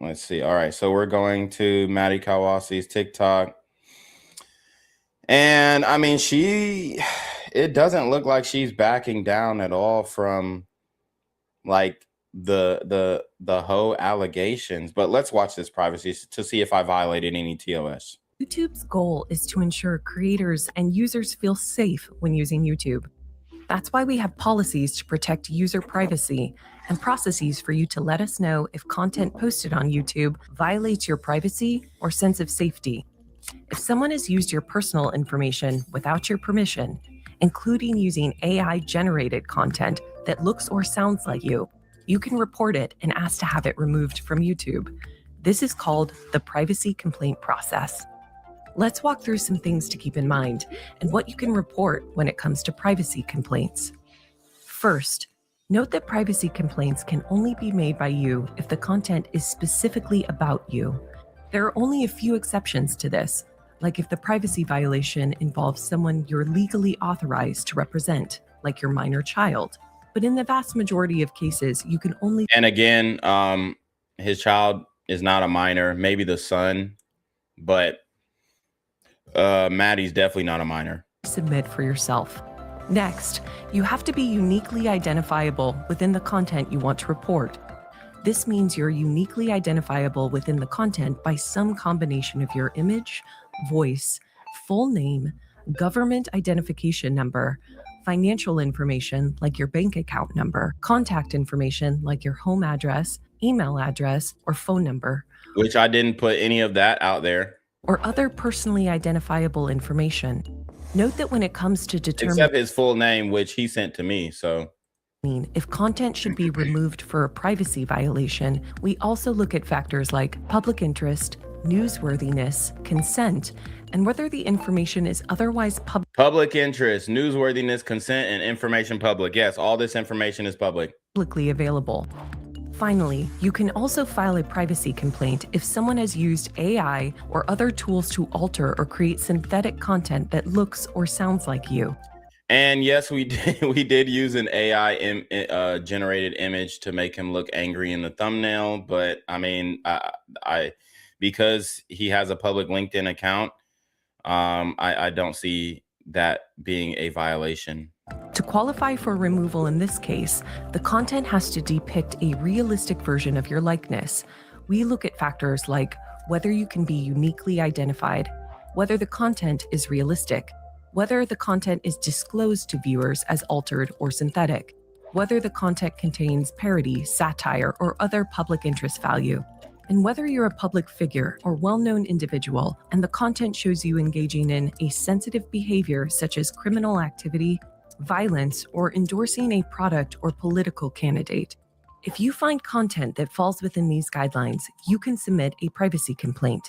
Let's see. All right, so we're going to Maddie Kowalski's TikTok. And I mean, it doesn't look like she's backing down at all from like the whole allegations. But let's watch this privacy to see if I violated any TOS. YouTube's goal is to ensure creators and users feel safe when using YouTube. That's why we have policies to protect user privacy and processes for you to let us know if content posted on YouTube violates your privacy or sense of safety. If someone has used your personal information without your permission, including using AI-generated content that looks or sounds like you can report it and ask to have it removed from YouTube. This is called the privacy complaint process. Let's walk through some things to keep in mind and what you can report when it comes to privacy complaints. First, note that privacy complaints can only be made by you if the content is specifically about you. There are only a few exceptions to this, like if the privacy violation involves someone you're legally authorized to represent, like your minor child. But in the vast majority of cases, you can only... And again, his child is not a minor, maybe the son, but Maddie's definitely not a minor. Submit for yourself. Next, you have to be uniquely identifiable within the content you want to report. This means you're uniquely identifiable within the content by some combination of your image, voice, full name, government identification number, financial information like your bank account number, contact information like your home address, email address, or phone number, Which I didn't put any of that out there. or other personally identifiable information. Note that when it comes to determining Except his full name, which he sent to me. So if content should be removed for a privacy violation, we also look at factors like public interest, newsworthiness, consent, and whether the information is otherwise public interest, newsworthiness, consent, and information public. Yes, all this information is publicly available. Finally, you can also file a privacy complaint if someone has used AI or other tools to alter or create synthetic content that looks or sounds like you. And yes, we did use an AI generated image to make him look angry in the thumbnail. But I mean, I because he has a public LinkedIn account, I don't see that being a violation. To qualify for removal in this case, the content has to depict a realistic version of your likeness. We look at factors like whether you can be uniquely identified, whether the content is realistic, whether the content is disclosed to viewers as altered or synthetic, whether the content contains parody, satire, or other public interest value, and whether you're a public figure or well-known individual and the content shows you engaging in a sensitive behavior such as criminal activity, violence, or endorsing a product or political candidate. If you find content that falls within these guidelines, you can submit a privacy complaint.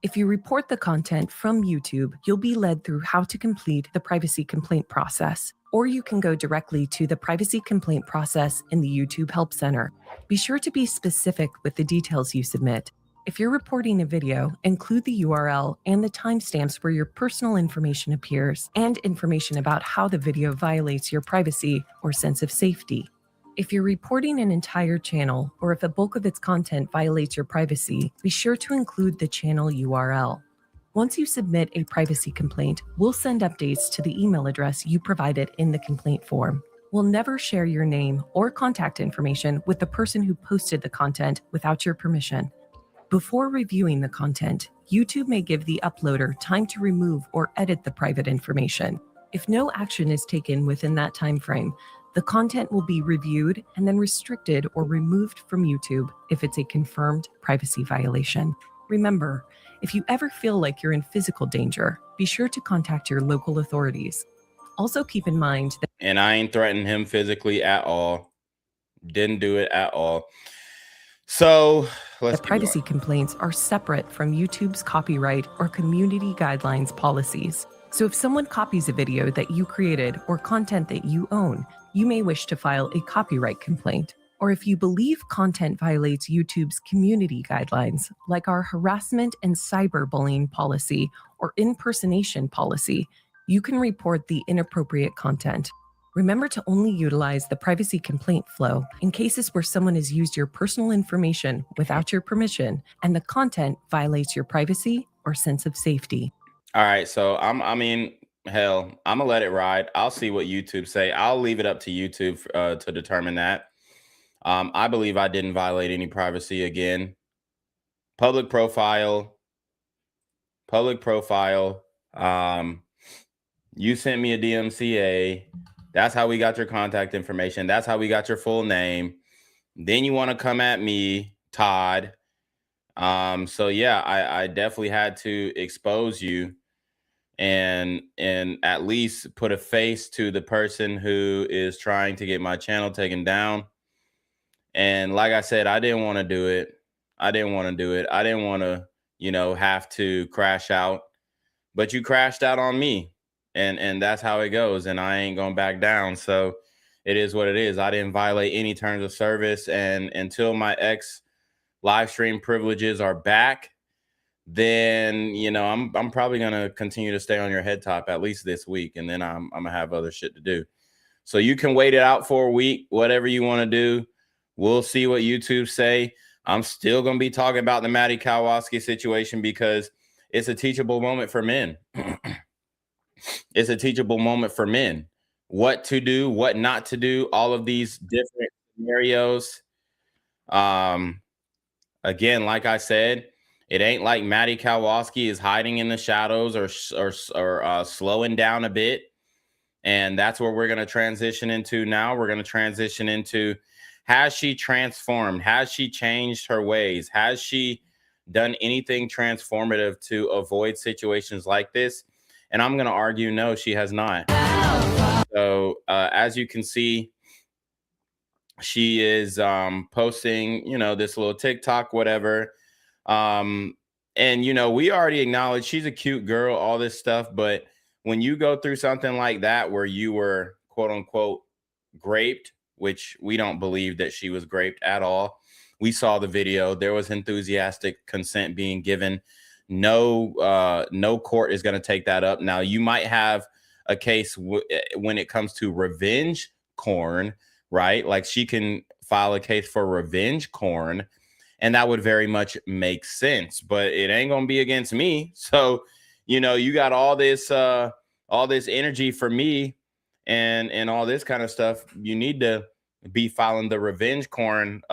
If you report the content from YouTube, you'll be led through how to complete the privacy complaint process, or you can go directly to the privacy complaint process in the YouTube Help Center. Be sure to be specific with the details you submit. If you're reporting a video, include the URL and the timestamps where your personal information appears and information about how the video violates your privacy or sense of safety. If you're reporting an entire channel or if a bulk of its content violates your privacy, be sure to include the channel URL. Once you submit a privacy complaint, we'll send updates to the email address you provided in the complaint form. We'll never share your name or contact information with the person who posted the content without your permission. Before reviewing the content, YouTube may give the uploader time to remove or edit the private information. If no action is taken within that time frame, the content will be reviewed and then restricted or removed from YouTube if it's a confirmed privacy violation. Remember, if you ever feel like you're in physical danger, be sure to contact your local authorities. Also keep in mind that— And I ain't threatened him physically at all. Didn't do it at all. So let's the privacy complaints are separate from YouTube's copyright or community guidelines policies. So if someone copies a video that you created or content that you own, you may wish to file a copyright complaint. Or if you believe content violates YouTube's community guidelines, like our harassment and cyberbullying policy or impersonation policy, you can report the inappropriate content. Remember to only utilize the privacy complaint flow in cases where someone has used your personal information without your permission and the content violates your privacy or sense of safety. All right, so I mean, hell, I'm gonna let it ride. I'll see what YouTube say. I'll leave it up to YouTube to determine that. I believe I didn't violate any privacy again. Public profile. You sent me a DMCA. That's how we got your contact information. That's how we got your full name. Then you want to come at me, Todd. So yeah, I definitely had to expose you and at least put a face to the person who is trying to get my channel taken down. And like I said, I didn't want to do it. I didn't want to, have to crash out. But you crashed out on me. And that's how it goes. And I ain't going back down. So it is what it is. I didn't violate any terms of service. And until my ex live stream privileges are back, then, I'm probably going to continue to stay on your head top at least this week. And then I'm going to have other shit to do. So you can wait it out for a week, whatever you want to do. We'll see what YouTube say. I'm still going to be talking about the Maddie Kowalski situation because it's a teachable moment for men. It's a teachable moment for men. what to do, what not to do, all of these different scenarios. Again, like I said, it ain't like Maddie Kowalski is hiding in the shadows or slowing down a bit. And that's where we're going to transition into now. We're going to transition into, has she transformed? Has she changed her ways? Has she done anything transformative to avoid situations like this? And I'm going to argue, no, she has not. So as you can see, she is posting, this little TikTok, whatever. And, we already acknowledge she's a cute girl, all this stuff. But when you go through something like that, where you were, quote unquote, raped, which we don't believe that she was raped at all. We saw the video. There was enthusiastic consent being given. No court is going to take that up. Now, you might have a case when it comes to revenge porn, right? Like, she can file a case for revenge porn, and that would very much make sense, but it ain't going to be against me. So, you got all this energy for me and all this kind of stuff. You need to be filing the revenge porn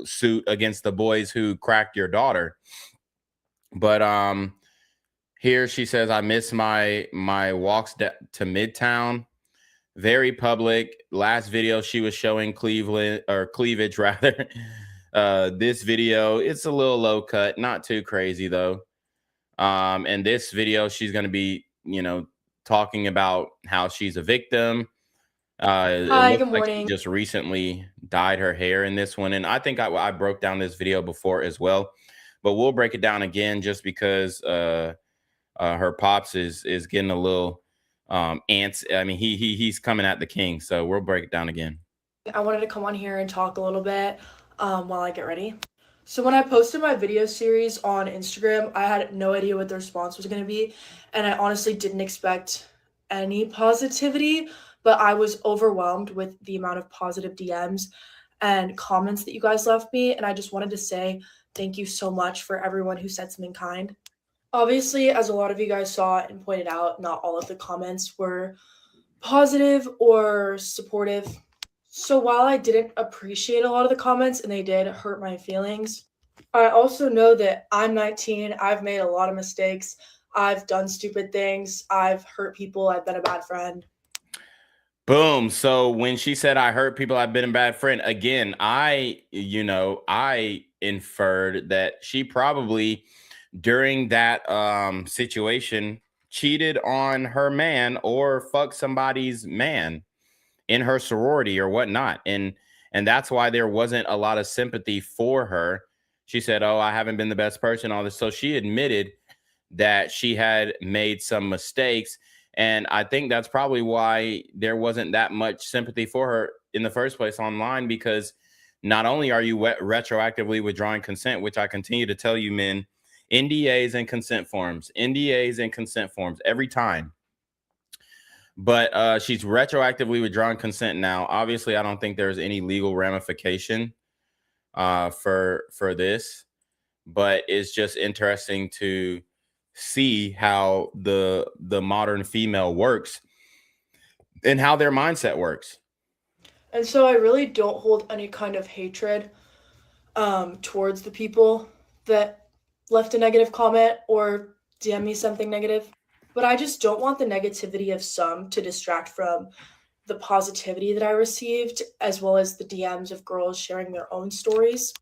suit against the boys who cracked your daughter. But here she says, I miss my walks to Midtown. Very public. Last video she was showing cleavage rather. This video, it's a little low cut, not too crazy though. And this video, she's going to be, talking about how she's a victim. Hi, good morning. Like she just recently dyed her hair in this one. And I think I broke down this video before as well, but we'll break it down again just because her pops is getting a little ants. I mean, he's coming at the king. So we'll break it down again. I wanted to come on here and talk a little bit while I get ready. So when I posted my video series on Instagram, I had no idea what the response was going to be. And I honestly didn't expect any positivity, but I was overwhelmed with the amount of positive DMs and comments that you guys left me. And I just wanted to say thank you so much for everyone who said something kind. Obviously, as a lot of you guys saw and pointed out, not all of the comments were positive or supportive. So while I didn't appreciate a lot of the comments and they did hurt my feelings, I also know that I'm 19. I've made a lot of mistakes. I've done stupid things. I've hurt people. I've been a bad friend. Boom. So when she said I hurt people, I've been a bad friend, again, I inferred that she probably during that situation cheated on her man or fucked somebody's man in her sorority or whatnot. And that's why there wasn't a lot of sympathy for her. She said, oh, I haven't been the best person, all this. So she admitted that she had made some mistakes. And I think that's probably why there wasn't that much sympathy for her in the first place online, because not only are you retroactively withdrawing consent, which I continue to tell you, men, NDAs and consent forms every time. But she's retroactively withdrawing consent now. Obviously, I don't think there's any legal ramification for this, but it's just interesting to see how the modern female works and how their mindset works. And so I really don't hold any kind of hatred towards the people that left a negative comment or DM me something negative. But I just don't want the negativity of some to distract from the positivity that I received, as well as the DMs of girls sharing their own stories.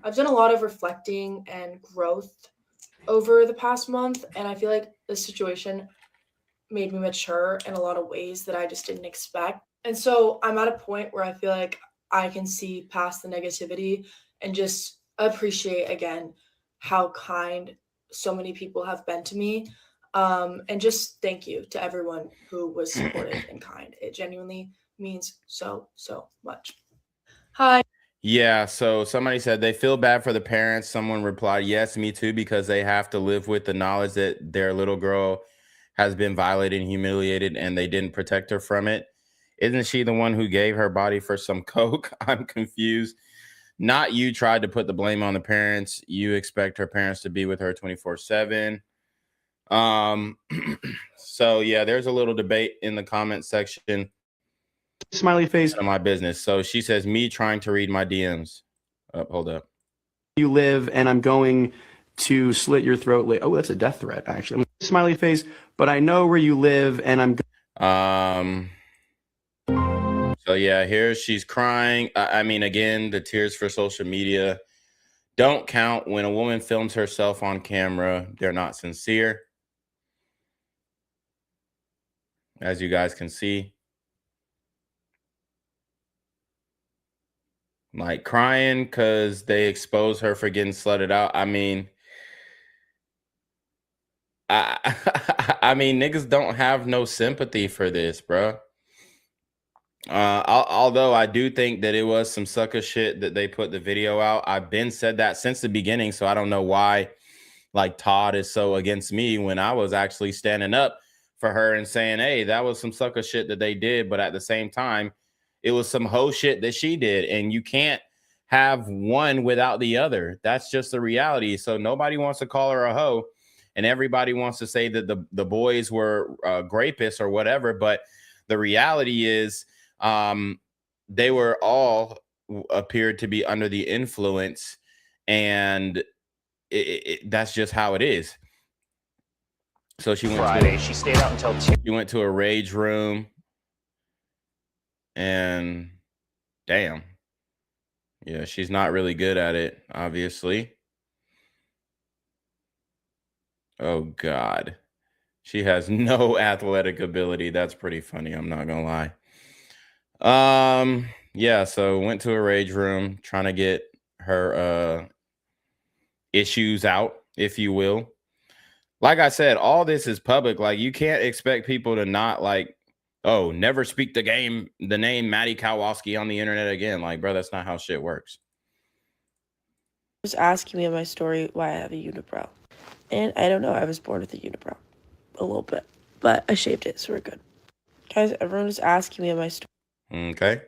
I've done a lot of reflecting and growth over the past month, and I feel like this situation made me mature in a lot of ways that I just didn't expect. And so I'm at a point where I feel like I can see past the negativity and just appreciate again how kind so many people have been to me. And just thank you to everyone who was supportive and kind. It genuinely means so much. Hi. Yeah, so somebody said they feel bad for the parents. Someone replied, yes, me too, because they have to live with the knowledge that their little girl has been violated and humiliated and they didn't protect her from it. Isn't she the one who gave her body for some coke? I'm confused. Not you tried to put the blame on the parents. You expect her parents to be with her 24/7. So yeah, there's a little debate in the comment section. Smiley face. None of my business. So she says, me trying to read my DMs. Hold up. You live, and I'm going to slit your throat. Oh, that's a death threat, actually. Smiley face, but I know where you live, and I'm. So yeah, here she's crying. I mean, again, the tears for social media don't count. When a woman films herself on camera, they're not sincere. As you guys can see. Like crying because they expose her for getting slutted out. I mean, I mean, niggas don't have no sympathy for this, bro. Although I do think that it was some sucker shit that they put the video out. I've been said that since the beginning, so I don't know why like Todd is so against me when I was actually standing up for her and saying, hey, that was some sucker shit that they did. But at the same time, it was some hoe shit that she did. And you can't have one without the other. That's just the reality. So nobody wants to call her a hoe. And everybody wants to say that the boys were grapists or whatever. But the reality is they were all appeared to be under the influence. And that's just how it is. So she went Friday. She stayed out until 2. She went to a rage room. And damn. Yeah, she's not really good at it, obviously. Oh, God. She has no athletic ability. That's pretty funny. I'm not going to lie. Yeah, so went to a rage room trying to get her issues out, if you will. Like I said, all this is public. Like, you can't expect people to not, like, oh, never speak the name Maddie Kowalski on the internet again. Like, bro, that's not how shit works. Was asking me in my story why I have a unibrow. And I don't know, I was born with a unibrow. A little bit. But I shaved it, so we're good. Guys, everyone was asking me in my story. Okay.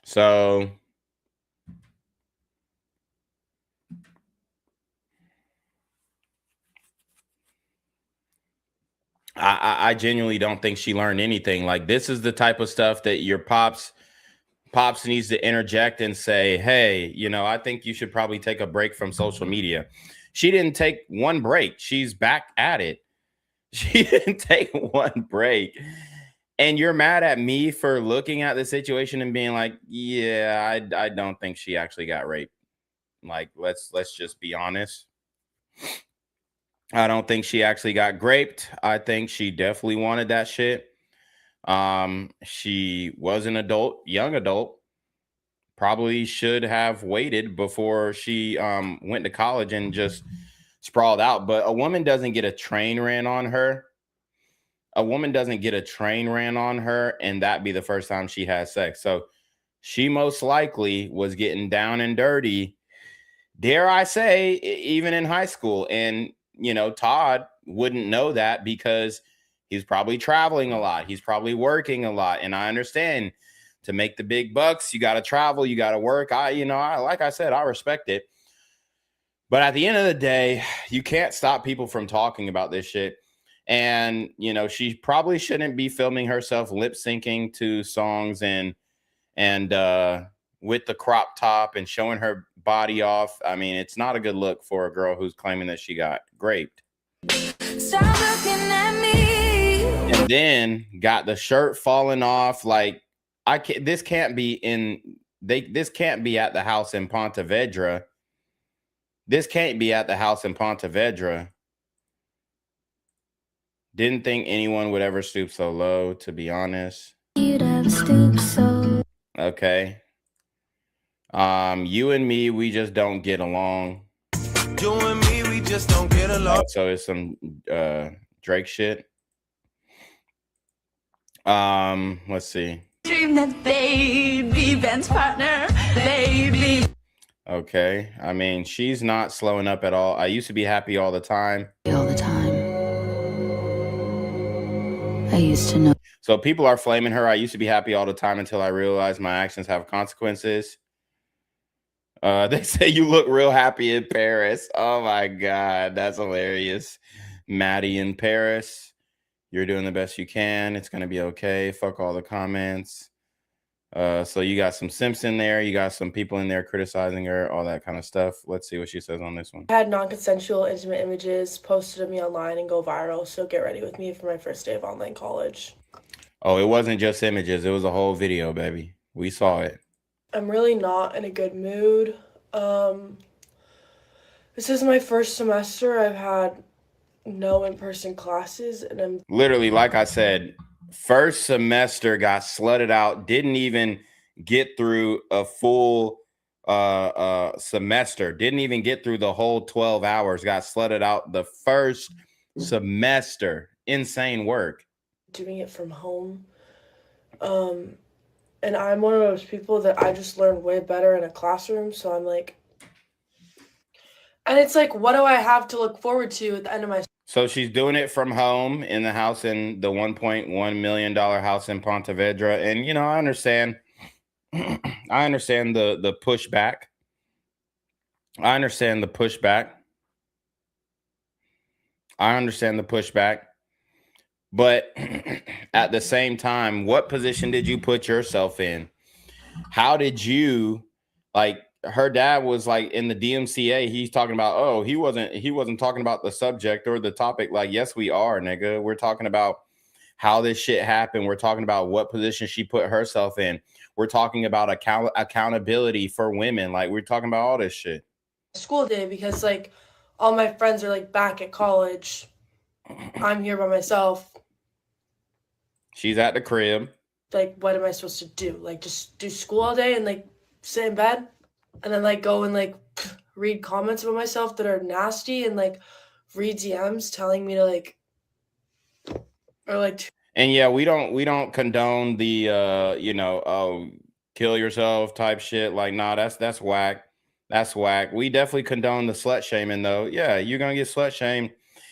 So I genuinely don't think she learned anything. Like, this is the type of stuff that your pops needs to interject and say, hey, you know, I think you should probably take a break from social media. She didn't take one break. She's back at it. She didn't take one break. And you're mad at me for looking at the situation and being like, yeah, I don't think she actually got raped. Like, let's just be honest. I don't think she actually got graped. I think she definitely wanted that shit. She was an adult, young adult. Probably should have waited before she went to college and just sprawled out. But a woman doesn't get a train ran on her. A woman doesn't get a train ran on her and that be the first time she has sex. So she most likely was getting down and dirty, dare I say, even in high school. And, you know, Todd wouldn't know that because he's probably traveling a lot. He's probably working a lot. And I understand, to make the big bucks, you got to travel, you got to work. Like I said, I respect it. But at the end of the day, you can't stop people from talking about this shit. And, you know, she probably shouldn't be filming herself lip syncing to songs and with the crop top and showing her body off. I mean, it's not a good look for a girl who's claiming that she got raped. Stop looking at me. And then got the shirt falling off. Like, this can't be at the house in Ponte Vedra. This can't be at the house in Ponte Vedra. Didn't think anyone would ever stoop so low, to be honest. You'd ever stoop so. Okay. You and me, we just don't get along. You and me, we just don't get along. So it's some Drake shit. Let's see. Dream that baby, Ben's partner, baby. Okay. I mean, she's not slowing up at all. I used to be happy all the time. All the time. I used to know. So people are flaming her. I used to be happy all the time until I realized my actions have consequences. They say you look real happy in Paris. Oh my God, that's hilarious. Maddie in Paris, you're doing the best you can. It's gonna be okay. Fuck all the comments. So you got some simps in there. You got some people in there criticizing her, all that kind of stuff. Let's see what she says on this one. I had non-consensual intimate images posted of me online and go viral, so get ready with me for my first day of online college. Oh, it wasn't just images. It was a whole video, baby. We saw it. I'm really not in a good mood. This is my first semester. I've had no in-person classes, and I'm literally, like I said, first semester got slutted out, didn't even get through a full semester, didn't even get through the whole 12 hours, got slutted out the first semester. Insane work. Doing it from home. And I'm one of those people that I just learn way better in a classroom, so I'm like, and it's like, what do I have to look forward to at the end of my... So she's doing it from home in the house, in the $1.1 million house in Ponte Vedra. And, you know, I understand. I understand the pushback. I understand the pushback. But at the same time, what position did you put yourself in? How did you, like, her dad was like in the DMCA. He's talking about, oh, he wasn't talking about the subject or the topic. Like, yes, we are, nigga. We're talking about how this shit happened. We're talking about what position she put herself in. We're talking about accountability for women. Like, we're talking about all this shit. School day, because like all my friends are like back at college. I'm here by myself. She's at the crib. Like, what am I supposed to do? Like, just do school all day and like sit in bed and then like go and like read comments about myself that are nasty and like read DMs telling me to like, or like. And yeah, we don't condone the you know, oh, kill yourself type shit. Like, nah, that's whack. That's whack. We definitely condone the slut shaming though. Yeah, you're gonna get slut shamed.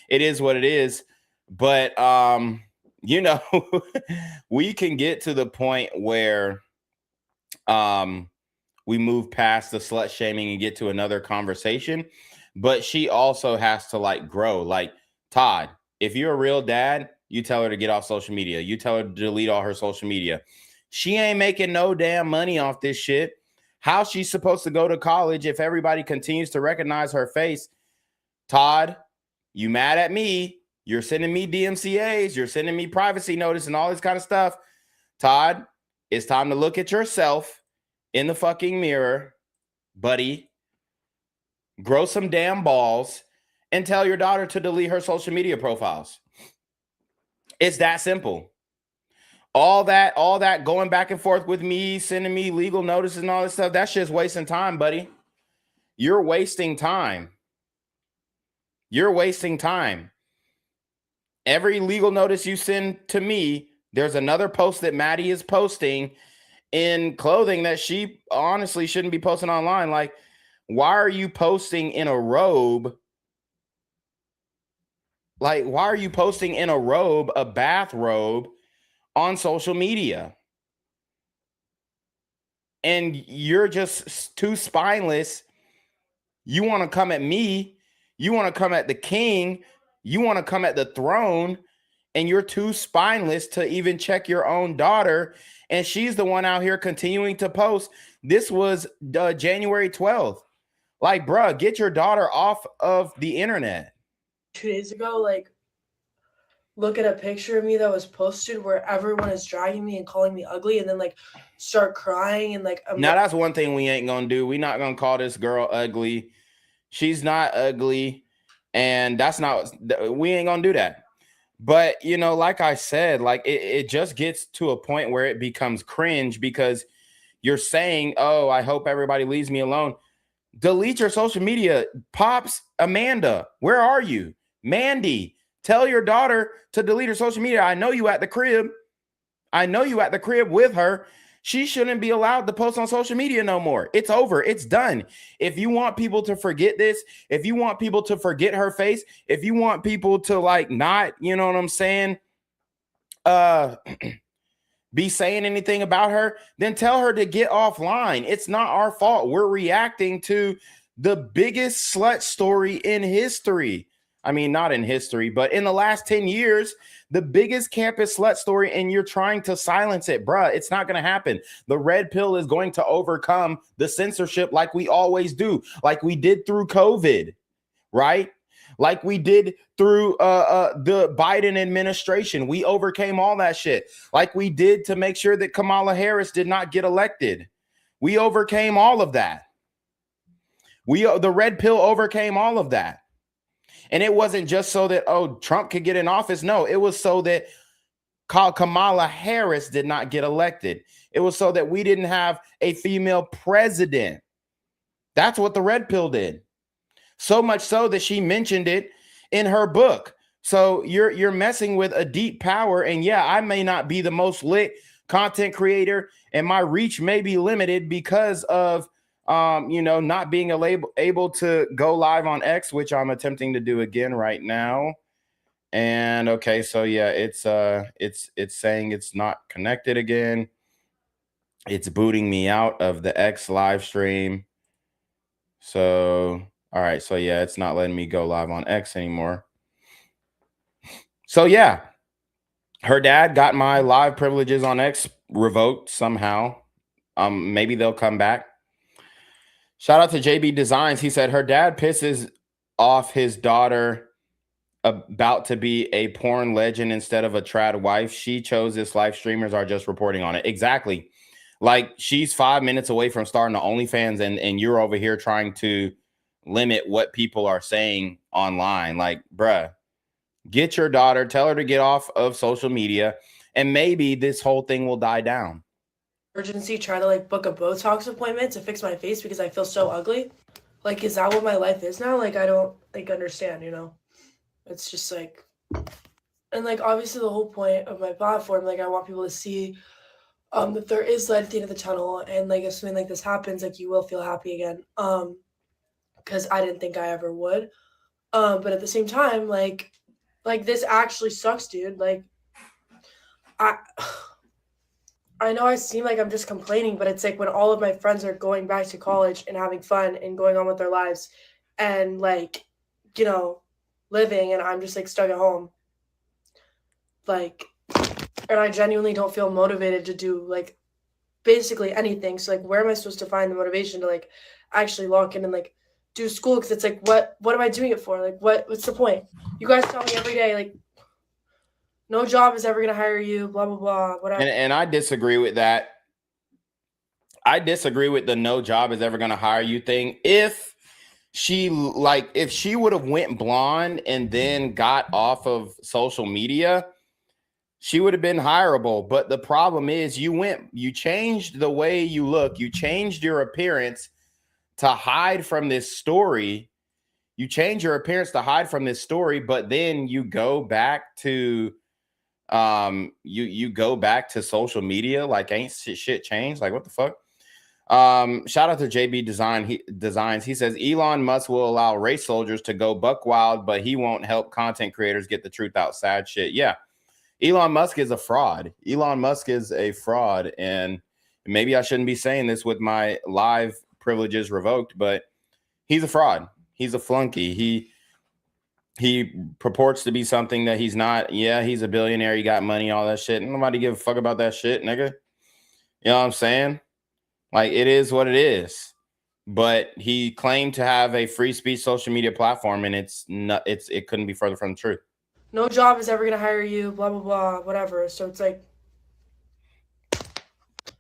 It is what it is. But you know, we can get to the point where we move past the slut shaming and get to another conversation. But she also has to like grow. Like, Todd, if you're a real dad, you tell her to get off social media. You tell her to delete all her social media. She ain't making no damn money off this shit. How's she supposed to go to college if everybody continues to recognize her face? Todd, you mad at me? You're sending me DMCAs. You're sending me privacy notice and all this kind of stuff. Todd, it's time to look at yourself in the fucking mirror, buddy. Grow some damn balls and tell your daughter to delete her social media profiles. It's that simple. All that going back and forth with me, sending me legal notices and all this stuff, that's just wasting time, buddy. You're wasting time. You're wasting time. Every legal notice you send to me, there's another post that Maddie is posting in clothing that she honestly shouldn't be posting online. Like, why are you posting in a robe? Like, why are you posting in a robe, a bathrobe, on social media? And you're just too spineless. You want to come at me. You want to come at the king. You want to come at the throne. And you're too spineless to even check your own daughter. And she's the one out here continuing to post. This was January 12th. Like, bruh, get your daughter off of the internet. 2 days ago, like, look at a picture of me that was posted where everyone is dragging me and calling me ugly, and then like start crying and like. Now that's one thing we ain't gonna do. We're not gonna call this girl ugly. She's not ugly, and that's not. We ain't gonna do that. But you know, like I said, like it just gets to a point where it becomes cringe because you're saying, "Oh, I hope everybody leaves me alone." Delete your social media. Pops, Amanda, where are you? Mandy, tell your daughter to delete her social media. I know you at the crib. I know you at the crib with her. She shouldn't be allowed to post on social media no more. It's over. It's done. If you want people to forget this, if you want people to forget her face, if you want people to like not, you know what I'm saying? be saying anything about her, then tell her to get offline. It's not our fault. We're reacting to the biggest slut story in history. I mean, not in history, but in the last 10 years, the biggest campus slut story, and you're trying to silence it, bruh. It's not going to happen. The red pill is going to overcome the censorship like we always do, like we did through COVID, right? Like we did through the Biden administration. We overcame all that shit. Like we did to make sure that Kamala Harris did not get elected. We overcame all of that. The red pill overcame all of that. And it wasn't just so that, oh, Trump could get in office. No, it was so that Kamala Harris did not get elected. It was so that we didn't have a female president. That's what the red pill did. So much so that she mentioned it in her book. So you're messing with a deep power. And yeah, I may not be the most lit content creator, and my reach may be limited because of not being able to go live on X, which I'm attempting to do again right now. And okay, so yeah, it's saying it's not connected again. It's booting me out of the X live stream. So all right, so yeah, it's not letting me go live on X anymore. So yeah, her dad got my live privileges on X revoked somehow. Maybe they'll come back. Shout out to JB Designs. He said her dad pisses off his daughter about to be a porn legend instead of a trad wife. She chose this. Live streamers are just reporting on it. Exactly. Like she's 5 minutes away from starting the OnlyFans, and you're over here trying to limit what people are saying online. Like, bruh, get your daughter, tell her to get off of social media, and maybe this whole thing will die down. Urgency, try to like book a Botox appointment to fix my face because I feel so ugly. Like, is that what my life is now? Like, I don't like understand, It's just like, and like obviously the whole point of my platform, like I want people to see that there is light at the end of the tunnel, and like if something like this happens, like you will feel happy again. Because I didn't think I ever would. But at the same time, like this actually sucks, dude. Like I know I seem like I'm just complaining, but it's like when all of my friends are going back to college and having fun and going on with their lives and like, living, and I'm just like stuck at home. Like, and I genuinely don't feel motivated to do like basically anything. So like, where am I supposed to find the motivation to like actually lock in and like do school? Because it's like, what am I doing it for? Like, what's the point? You guys tell me every day, like, no job is ever going to hire you, blah, blah, blah, whatever. And I disagree with that. I disagree with the no job is ever going to hire you thing. If she would have went blonde and then got off of social media, she would have been hireable. But the problem is you changed the way you look. You changed your appearance to hide from this story. You change your appearance to hide from this story, but then you go back to you go back to social media like ain't shit changed. Like, what the fuck? Shout out to JB Designs. He says Elon Musk will allow race soldiers to go buck wild, but he won't help content creators get the truth out. Sad shit. Yeah, Elon Musk is a fraud. Elon Musk is a fraud, and maybe I shouldn't be saying this with my live privileges revoked, but he's a fraud. He's a flunky. He purports to be something that he's not. Yeah, he's a billionaire. He got money, all that shit. Nobody give a fuck about that shit, nigga. You know what I'm saying? Like, it is what it is. But he claimed to have a free speech social media platform, and it couldn't be further from the truth. No job is ever going to hire you, blah, blah, blah, whatever. So it's like,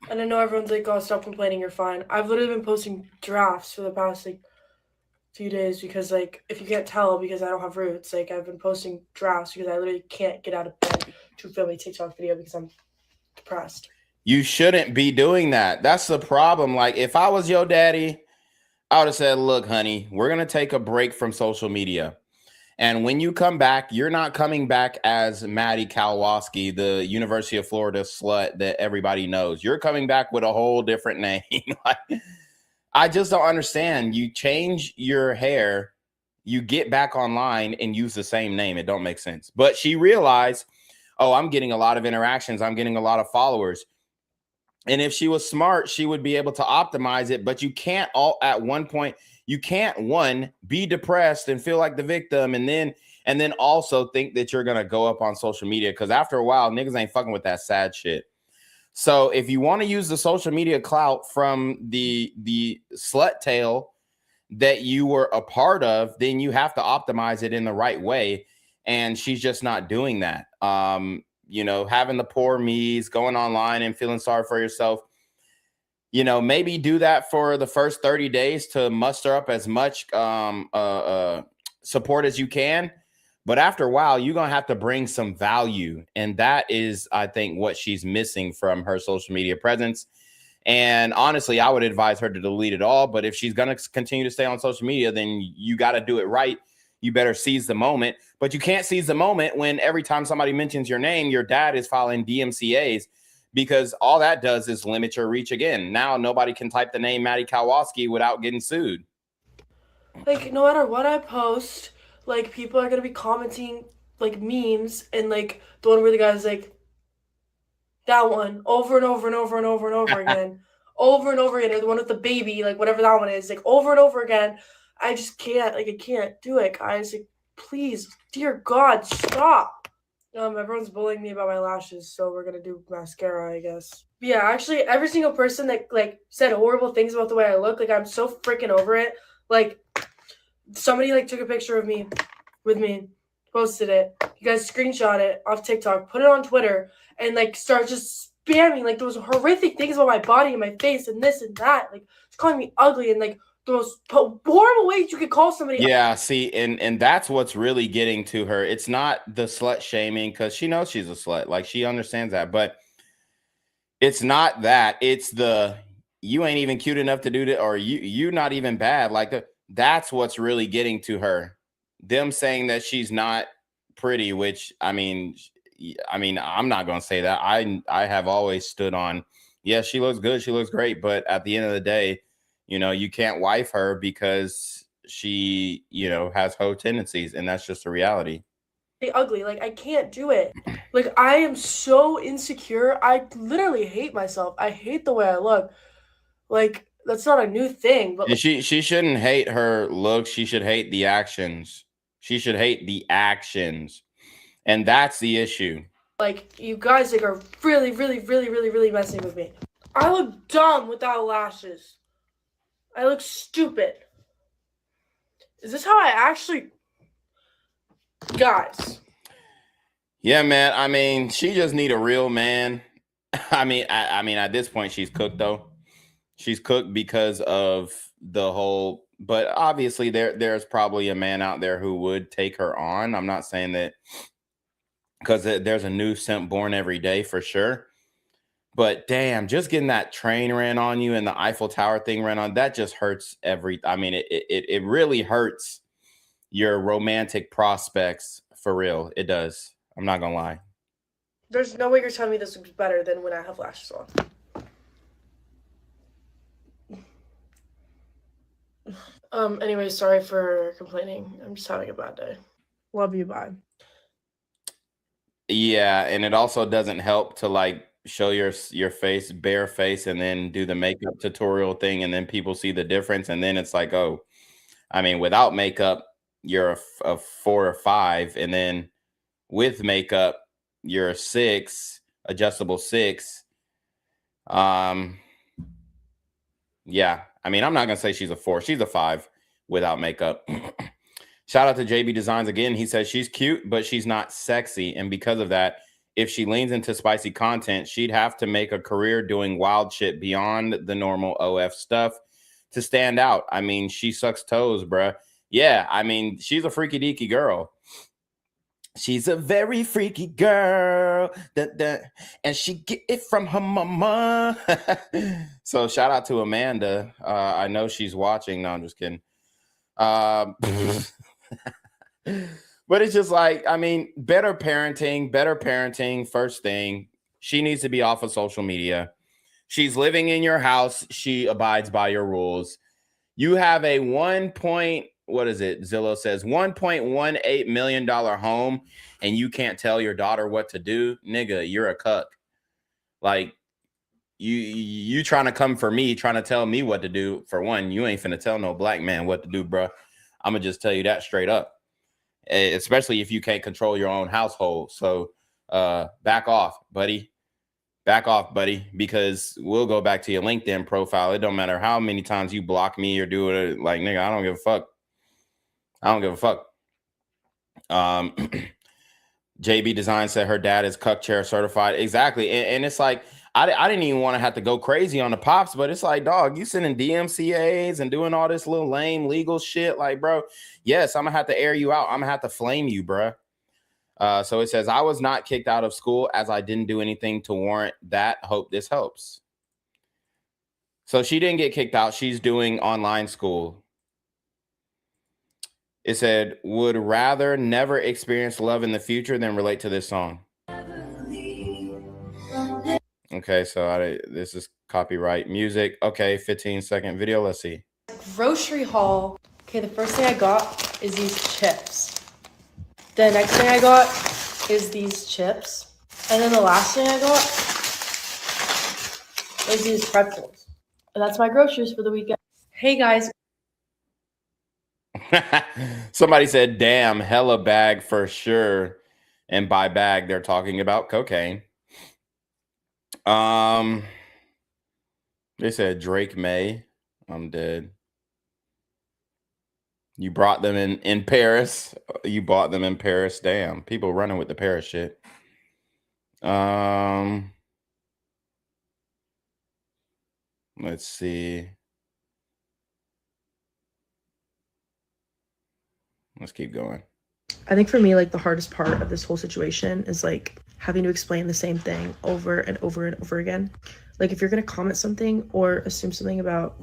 and I know everyone's like, oh, stop complaining, you're fine. I've literally been posting drafts for the past like few days because like, if you can't tell, because I don't have roots, like I've been posting drafts because I literally can't get out of bed to film a TikTok video because I'm depressed. You shouldn't be doing that. That's the problem. Like, if I was your daddy, I would have said, look, honey, we're going to take a break from social media. And when you come back, you're not coming back as Maddie Kowalski, the University of Florida slut that everybody knows. You're coming back with a whole different name. Like, I just don't understand. You change your hair, you get back online and use the same name. It don't make sense. But she realized oh, I'm getting a lot of interactions, I'm getting a lot of followers. And if she was smart, she would be able to optimize it. But you can't all at one point, you can't one, be depressed and feel like the victim and then also think that you're gonna go up on social media, because after a while, niggas ain't fucking with that sad shit. So if you want to use the social media clout from the slut tale that you were a part of, then you have to optimize it in the right way. And she's just not doing that. You know, having the poor me's, going online and feeling sorry for yourself. You know, maybe do that for the first 30 days to muster up as much support as you can. But after a while, you're going to have to bring some value. And that is, I think, what she's missing from her social media presence. And honestly, I would advise her to delete it all. But if she's going to continue to stay on social media, then you got to do it right. You better seize the moment. But you can't seize the moment when every time somebody mentions your name, your dad is filing DMCAs, because all that does is limit your reach again. Now nobody can type the name Maddie Kowalski without getting sued. Like, no matter what I post, like, people are going to be commenting, like, memes, and, like, the one where the guy's like, that one, over and over and over and over and over again. Over and over again. Or the one with the baby, like, whatever that one is, like, over and over again. I just can't, like, I can't do it, guys. Like, please, dear God, stop. Everyone's bullying me about my lashes, so we're going to do mascara, I guess. Yeah, actually, every single person that, like, said horrible things about the way I look, like, I'm so freaking over it. Like, somebody, like, took a picture of me with me, posted it. You guys screenshot it off TikTok, put it on Twitter, and, like, start just spamming, like, those horrific things about my body and my face and this and that. Like, just calling me ugly and, like, the most horrible ways you could call somebody. Yeah, see, and that's what's really getting to her. It's not the slut shaming, because she knows she's a slut. Like, she understands that. But it's not that. It's the, you ain't even cute enough to do that, or you not even bad. Like, that's what's really getting to her. Them saying that she's not pretty, which, I mean, I'm not going to say that. I have always stood on, yeah, she looks good, she looks great. But at the end of the day, you know, you can't wife her because she, you know, has hoe tendencies, and that's just a reality. Ugly, like, I can't do it. Like, I am so insecure. I literally hate myself. I hate the way I look. Like, that's not a new thing, but she shouldn't hate her looks. She should hate the actions. She should hate the actions, and that's the issue. Like, you guys, like, are really, really, really, really, really messing with me. I look dumb without lashes. I look stupid. Is this how I actually... Guys. Yeah, man. I mean, she just need a real man. I mean, at this point, she's cooked, though. She's cooked because of the whole... But obviously, there's probably a man out there who would take her on. I'm not saying that... Because there's a new simp born every day, for sure. But damn, just getting that train ran on you and the Eiffel Tower thing ran on, that just hurts I mean, it really hurts your romantic prospects, for real. It does. I'm not gonna lie. There's no way you're telling me this looks better than when I have lashes on. Anyway, sorry for complaining. I'm just having a bad day. Love you, bye. Yeah, and it also doesn't help to, like, show your face, bare face, and then do the makeup tutorial thing, and then people see the difference, and then it's like, oh, I mean, without makeup, you're a 4 or 5, and then with makeup, you're a 6, adjustable 6. Yeah, I mean, I'm not gonna say she's a 4, she's a 5 without makeup. Shout out to JB Designs again. He says she's cute, but she's not sexy, and because of that, if she leans into spicy content, she'd have to make a career doing wild shit beyond the normal OF stuff to stand out. I mean, she sucks toes, bruh. Yeah, I mean, she's a freaky deaky girl. She's a very freaky girl. And she get it from her mama. So shout out to Amanda. I know she's watching. No, I'm just kidding. But it's just like, I mean, better parenting. First thing, she needs to be off of social media. She's living in your house. She abides by your rules. You have a 1.8 what is it? Zillow says $1.18 million home, and you can't tell your daughter what to do, nigga. You're a cuck. Like you trying to come for me, trying to tell me what to do. For one, you ain't finna tell no black man what to do, bro. I'm gonna just tell you that straight up. Especially if you can't control your own household. So back off, buddy. Back off, buddy, because we'll go back to your LinkedIn profile. It don't matter how many times you block me or do it. Like, nigga, I don't give a fuck. I don't give a fuck. JB Design said her dad is cuck chair certified. Exactly. And it's like, I didn't even want to have to go crazy on the pops, but it's like, dog, you sending DMCAs and doing all this little lame legal shit. Like, bro, yes, I'm going to have to air you out. I'm going to have to flame you, bro. So it says, I was not kicked out of school as I didn't do anything to warrant that. Hope this helps. So she didn't get kicked out. She's doing online school. It said, would rather never experience love in the future than relate to this song. Okay, so this is copyright music. Okay, 15-second video. Let's see. Grocery haul. Okay, the first thing I got is these chips. The next thing I got is these chips. And then the last thing I got is these pretzels. And that's my groceries for the weekend. Hey guys. Somebody said, damn, hella bag for sure. And by bag, they're talking about cocaine. They said Drake May. I'm dead. You brought them in Paris. You bought them in Paris. Damn, people running with the Paris shit. Let's see. Let's keep going. I think for me, like, the hardest part of this whole situation is like having to explain the same thing over and over and over again. Like, if you're going to comment something or assume something about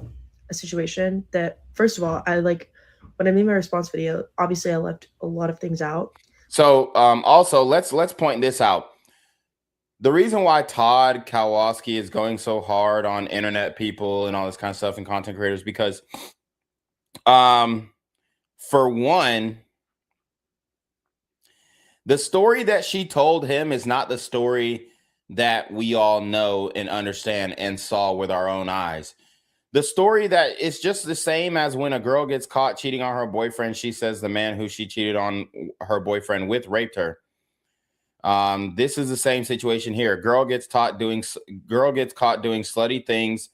a situation that, first of all, I like, when I made my response video, obviously I left a lot of things out. So also let's point this out. The reason why Todd Kowalski is going so hard on internet people and all this kind of stuff and content creators, because for one, the story that she told him is not the story that we all know and understand and saw with our own eyes. The story that is just the same as when a girl gets caught cheating on her boyfriend, she says the man who she cheated on her boyfriend with raped her. This is the same situation here. Girl gets caught doing slutty things.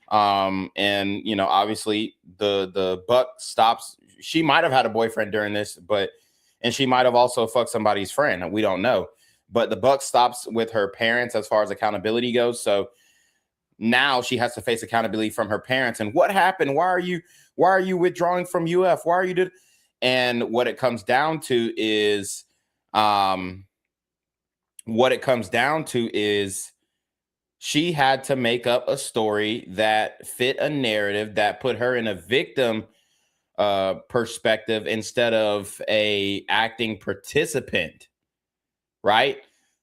And you know, obviously the buck stops. She might have had a boyfriend during this, and she might have also fucked somebody's friend. We don't know, but the buck stops with her parents as far as accountability goes. So now she has to face accountability from her parents. And what happened? Why are you withdrawing from UF? Why are you doing? And what it comes down to is, she had to make up a story that fit a narrative that put her in a victim perspective instead of a acting participant, right?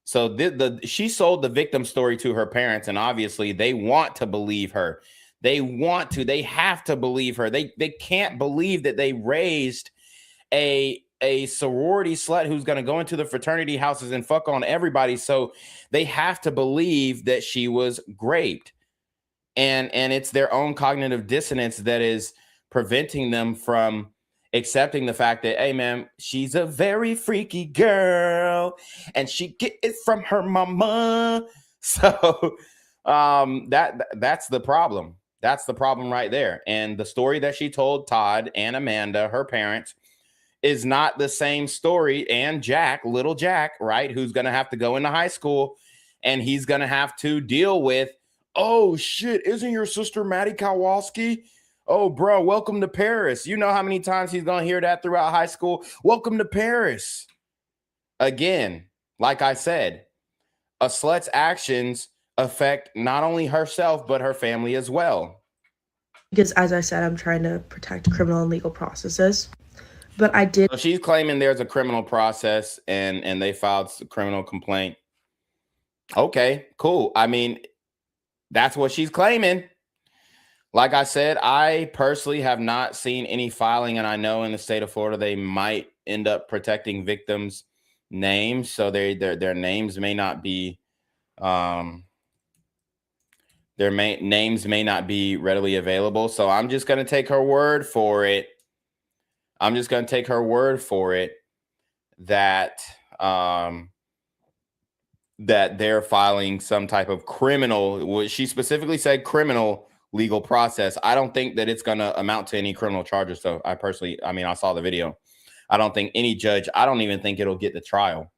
So she sold the victim story to her parents, and obviously they want to believe her. They have to believe her. They can't believe that they raised a sorority slut who's going to go into the fraternity houses and fuck on everybody. So they have to believe that she was raped. And it's their own cognitive dissonance that is preventing them from accepting the fact that, hey, man, she's a very freaky girl and she get it from her mama. So that's the problem. That's the problem right there. And the story that she told Todd and Amanda, her parents, is not the same story. And Jack, little Jack, right, who's going to have to go into high school and he's going to have to deal with, oh, shit, isn't your sister Maddie Kowalski? Oh, bro, welcome to Paris. You know how many times he's going to hear that throughout high school? Welcome to Paris. Again, like I said, a slut's actions affect not only herself, but her family as well. Because as I said, I'm trying to protect criminal and legal processes. But I did. So she's claiming there's a criminal process and they filed a criminal complaint. Okay, cool. I mean, that's what she's claiming. Like I said, I personally have not seen any filing, and I know in the state of Florida they might end up protecting victims' names, so their names may not be names may not be readily available. So I'm just going to take her word for it. I'm just going to take her word for it that that they're filing some type of criminal. She specifically said criminal legal process. I don't think that it's going to amount to any criminal charges. So I mean, I saw the video. I don't think any judge, I don't even think it'll get the trial.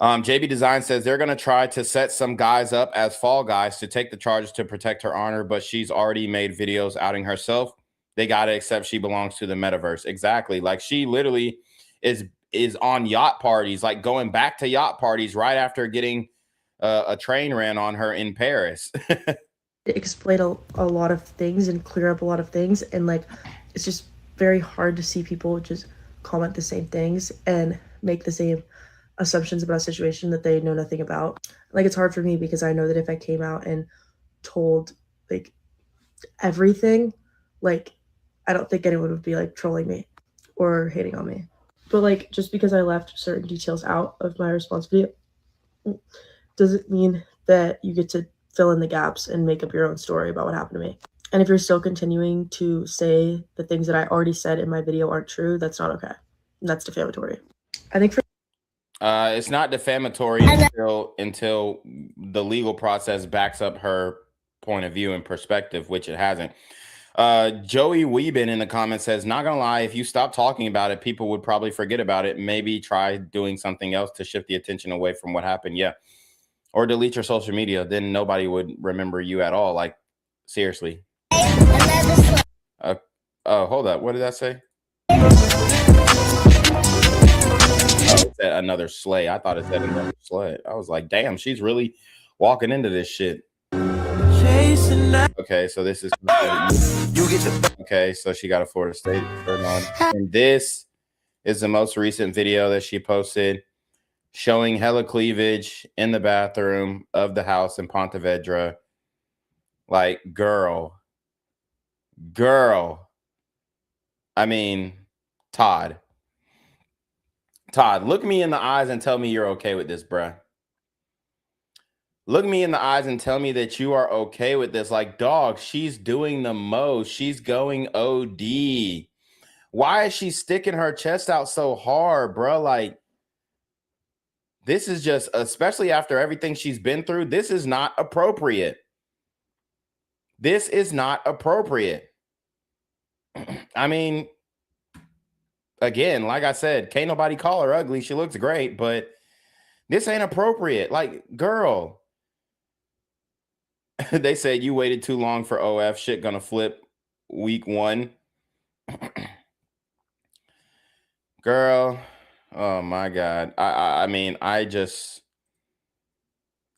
JB Design says they're going to try to set some guys up as fall guys to take the charges to protect her honor, but she's already made videos outing herself. They got to accept she belongs to the metaverse. Exactly. Like she literally is on yacht parties, like going back to yacht parties right after getting a train ran on her in Paris. Explain a lot of things and clear up a lot of things, and like it's just very hard to see people just comment the same things and make the same assumptions about a situation that they know nothing about. Like it's hard for me because I know that if I came out and told like everything, like I don't think anyone would be like trolling me or hating on me. But like just because I left certain details out of my response video doesn't mean that you get to fill in the gaps and make up your own story about what happened to me. And if you're still continuing to say the things that I already said in my video aren't true, that's not okay. And that's defamatory. I think for it's not defamatory until the legal process backs up her point of view and perspective, which it hasn't. Joey Weeben in the comments says, not gonna lie, if you stop talking about it, people would probably forget about it. Maybe try doing something else to shift the attention away from what happened. Yeah. Or delete your social media, then nobody would remember you at all. Like, seriously. Oh, hold up. What did that say? Oh, it said another sleigh. I thought it said another sleigh. I was like, damn, she's really walking into this shit. Okay, so this is okay. So she got a Florida State shirt on, and this is the most recent video that she posted, showing hella cleavage in the bathroom of the house in Ponte Vedra. Like, girl. I mean, Todd, look me in the eyes and tell me you're okay with this, bruh. Look me in the eyes and tell me that you are okay with this. Like, dog, she's doing the most. She's going OD. Why is she sticking her chest out so hard, bro? Like, this is just, especially after everything she's been through, this is not appropriate. This is not appropriate. I mean, again, like I said, can't nobody call her ugly. She looks great, but this ain't appropriate. Like, girl. They said you waited too long for OF. Shit gonna flip week 1. Girl. Oh my God. I mean, I just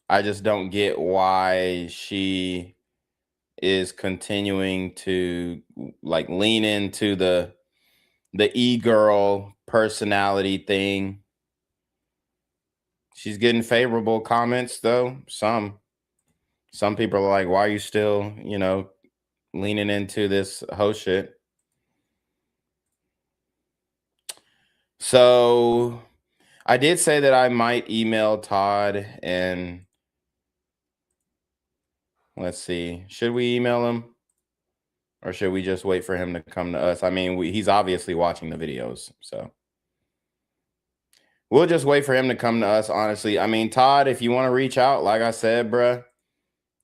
don't get why she is continuing to like lean into the e-girl personality thing. She's getting favorable comments though. Some people are like, why are you still, leaning into this hoe shit? So I did say that I might email Todd, and let's see, should we email him or should we just wait for him to come to us? I mean, he's obviously watching the videos, so we'll just wait for him to come to us, honestly. I mean, Todd, if you want to reach out, like I said, bruh,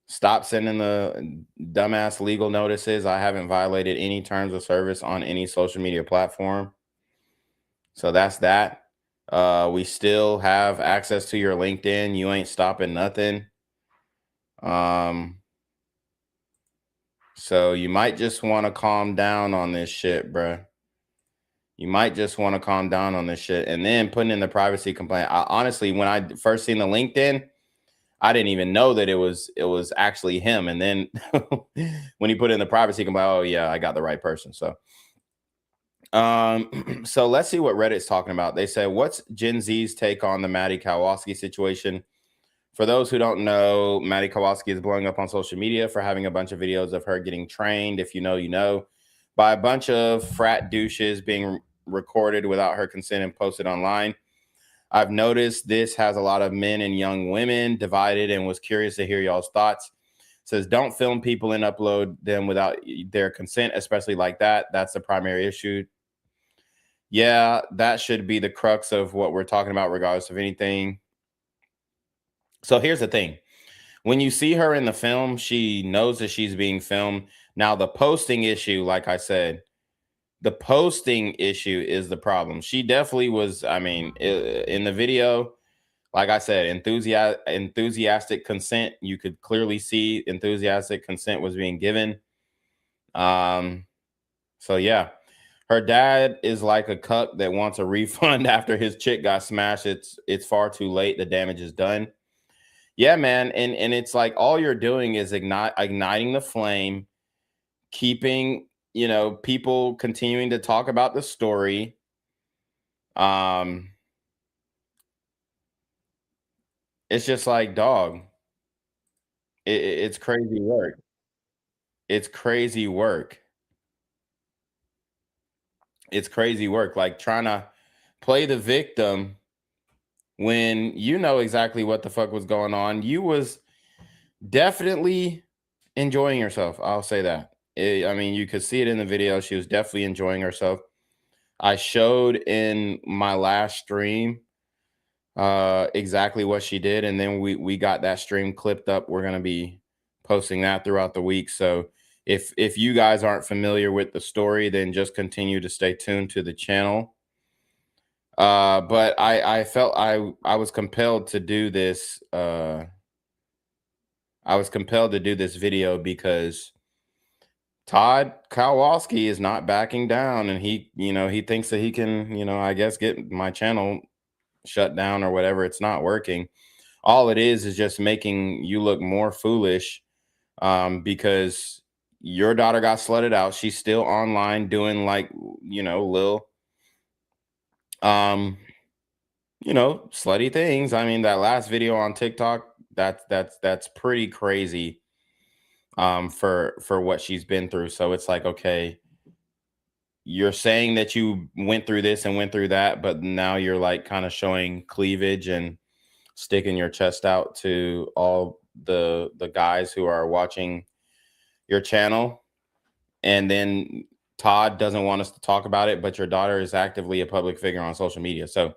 stop sending the dumbass legal notices. I haven't violated any terms of service on any social media platform. So that's that. We still have access to your LinkedIn. You ain't stopping nothing. So you might just want to calm down on this shit, bruh. You might just want to calm down on this shit. And then putting in the privacy complaint. Honestly, when I first seen the LinkedIn, I didn't even know that it was actually him. And then when he put in the privacy complaint, oh yeah, I got the right person. So so let's see what Reddit's talking about. They say, what's Gen Z's take on the Maddie Kowalski situation? For those who don't know, Maddie Kowalski is blowing up on social media for having a bunch of videos of her getting trained, if you know, you know, by a bunch of frat douches being recorded without her consent and posted online. I've noticed this has a lot of men and young women divided and was curious to hear y'all's thoughts. It says, don't film people and upload them without their consent, especially like that. That's the primary issue. Yeah, that should be the crux of what we're talking about, regardless of anything. So here's the thing. When you see her in the film, she knows that she's being filmed. Now, the posting issue, like I said, the posting issue is the problem. She definitely was, I mean, in the video, like I said, enthusiastic consent. You could clearly see enthusiastic consent was being given. So yeah, her dad is like a cuck that wants a refund after his chick got smashed. It's far too late. The damage is done. Yeah, man. And it's like all you're doing is igniting the flame, keeping, you know, people continuing to talk about the story. It's just like, dog, it's crazy work. It's crazy work. It's crazy work. Like trying to play the victim when you know exactly what the fuck was going on. You was definitely enjoying yourself. I'll say that. I mean, you could see it in the video. She was definitely enjoying herself. I showed in my last stream exactly what she did, and then we got that stream clipped up. We're going to be posting that throughout the week. So if you guys aren't familiar with the story, then just continue to stay tuned to the channel. But I felt I was compelled to do this. I was compelled to do this video because Todd Kowalski is not backing down, and he thinks that he can, I guess, get my channel shut down or whatever. It's not working. All it is just making you look more foolish, because your daughter got slutted out. She's still online doing like, little, slutty things. I mean, that last video on TikTok, that's pretty crazy, for what she's been through. So it's like, okay, you're saying that you went through this and went through that, but now you're like kind of showing cleavage and sticking your chest out to all the guys who are watching your channel. And then Todd doesn't want us to talk about it, but your daughter is actively a public figure on social media. So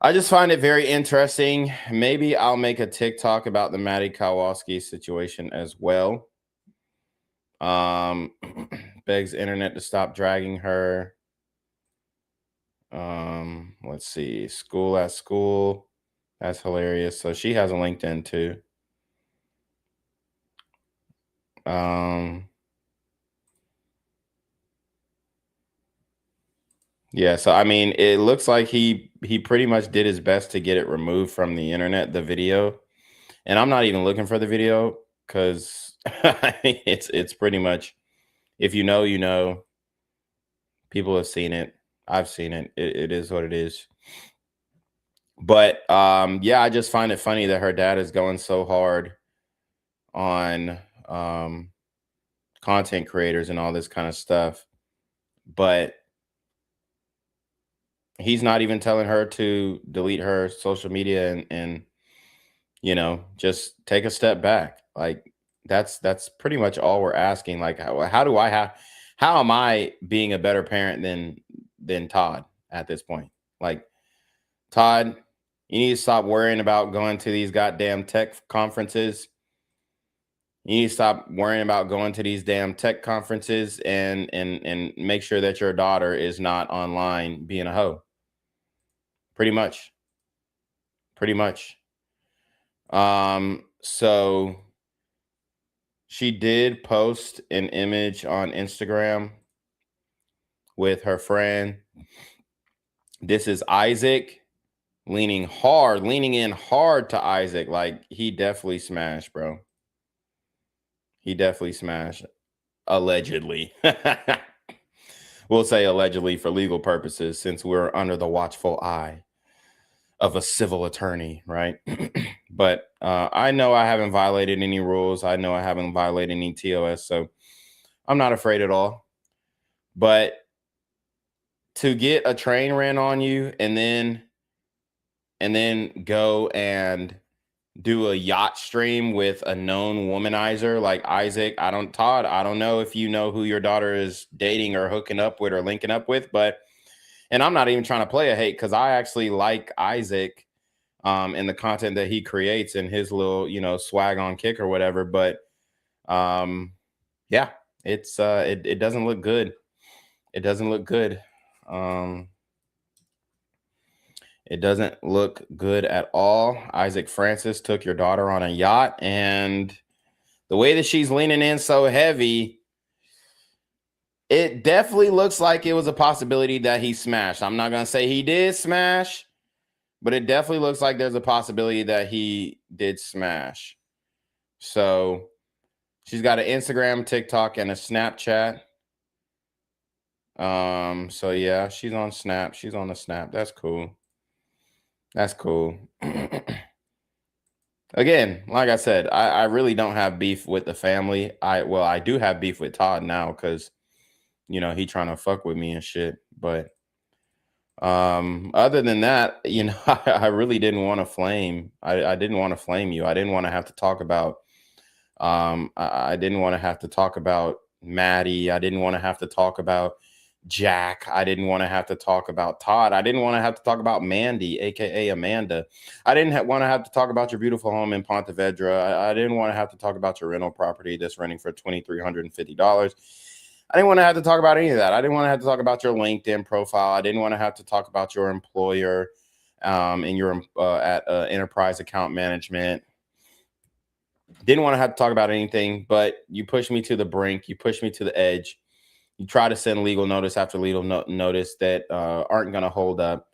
I just find it very interesting. Maybe I'll make a TikTok about the Maddie Kowalski situation as well. Begs internet to stop dragging her. Let's see. School at school. That's hilarious. So she has a LinkedIn too. Yeah, so I mean, it looks like he pretty much did his best to get it removed from the internet, the video. And I'm not even looking for the video because it's pretty much, if you know, you know. People have seen it. I've seen it. It is what it is. But yeah, I just find it funny that her dad is going so hard on content creators and all this kind of stuff, but he's not even telling her to delete her social media and just take a step back. Like that's pretty much all we're asking. Like how am I being a better parent than Todd at this point? Like, Todd, you need to stop worrying about going to these goddamn tech conferences. You need to stop worrying about going to these damn tech conferences and make sure that your daughter is not online being a hoe. Pretty much. So she did post an image on Instagram with her friend. This is Isaac leaning in hard to Isaac. Like, he definitely smashed, bro. He definitely smashed. Allegedly. We'll say allegedly for legal purposes, since we're under the watchful eye of a civil attorney, right? But I know I haven't violated any rules. I know I haven't violated any TOS, so I'm not afraid at all. But to get a train ran on you and then go and do a yacht stream with a known womanizer like Isaac. Todd, I don't know if you know who your daughter is dating or hooking up with or linking up with, and I'm not even trying to play a hate because I actually like Isaac and the content that he creates and his little, swag on kick or whatever. But yeah, it doesn't look good. It doesn't look good. It doesn't look good at all. Isaac Francis took your daughter on a yacht, and the way that she's leaning in so heavy, it definitely looks like it was a possibility that he smashed. I'm not going to say he did smash, but it definitely looks like there's a possibility that he did smash. So she's got an Instagram, TikTok, and a Snapchat. So yeah, she's on Snap. She's on the Snap. That's cool. That's cool. Again, like I said, I really don't have beef with the family. I do have beef with Todd now because, he trying to fuck with me and shit. But other than that, I really didn't want to flame. I didn't want to flame you. I didn't want to have to talk about I didn't want to have to talk about Maddie. I didn't want to have to talk about Jack. I didn't want to have to talk about Todd. I didn't want to have to talk about Mandy, aka Amanda. I didn't want to have to talk about your beautiful home in Ponte Vedra. I didn't want to have to talk about your rental property that's renting for $2,350. I didn't want to have to talk about any of that. I didn't want to have to talk about your LinkedIn profile. I didn't want to have to talk about your employer and your at enterprise account management. Didn't want to have to talk about anything, but you pushed me to the brink. You pushed me to the edge. You try to send legal notice after legal notice that aren't going to hold up.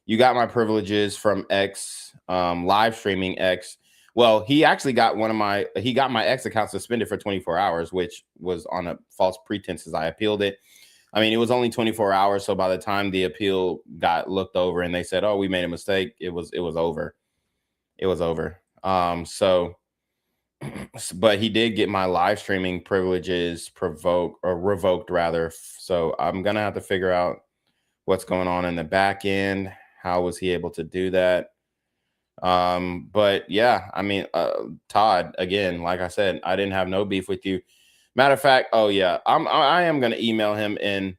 You got my privileges from X, live streaming X. Well, he actually got my X account suspended for 24 hours, which was on a false pretenses. I appealed it. I mean, it was only 24 hours. So by the time the appeal got looked over and they said, oh, we made a mistake, it was over. It was over. But he did get my live streaming privileges revoked rather. So I'm going to have to figure out what's going on in the back end. How was he able to do that? But yeah, I mean, Todd, again, like I said, I didn't have no beef with you. Matter of fact, oh yeah, I am going to email him and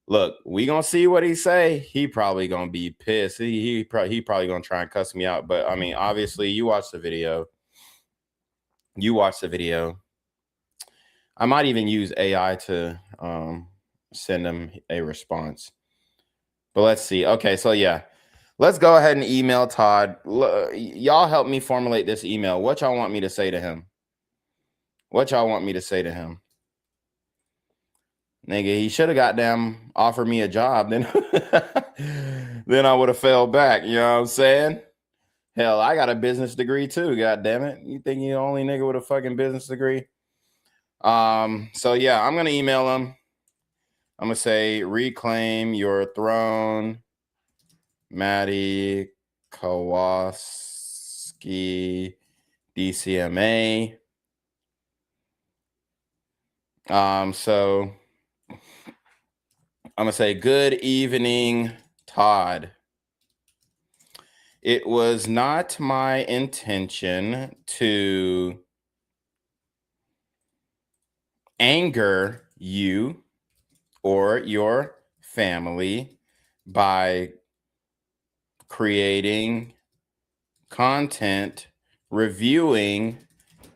look, we going to see what he say. He probably going to be pissed. He probably going to try and cuss me out. But I mean, obviously you watched the video. I might even use AI to send him a response. But let's see. Okay, so yeah. Let's go ahead and email Todd. Y'all help me formulate this email. What y'all want me to say to him? Nigga, he should have goddamn offered me a job. Then I would have fell back. You know what I'm saying? Hell, I got a business degree too. God damn it. You think you're the only nigga with a fucking business degree? So yeah, I'm gonna email him. I'm gonna say reclaim your throne, Maddie, Kowalski, DCMA. So I'm gonna say good evening, Todd. It was not my intention to anger you or your family by creating content reviewing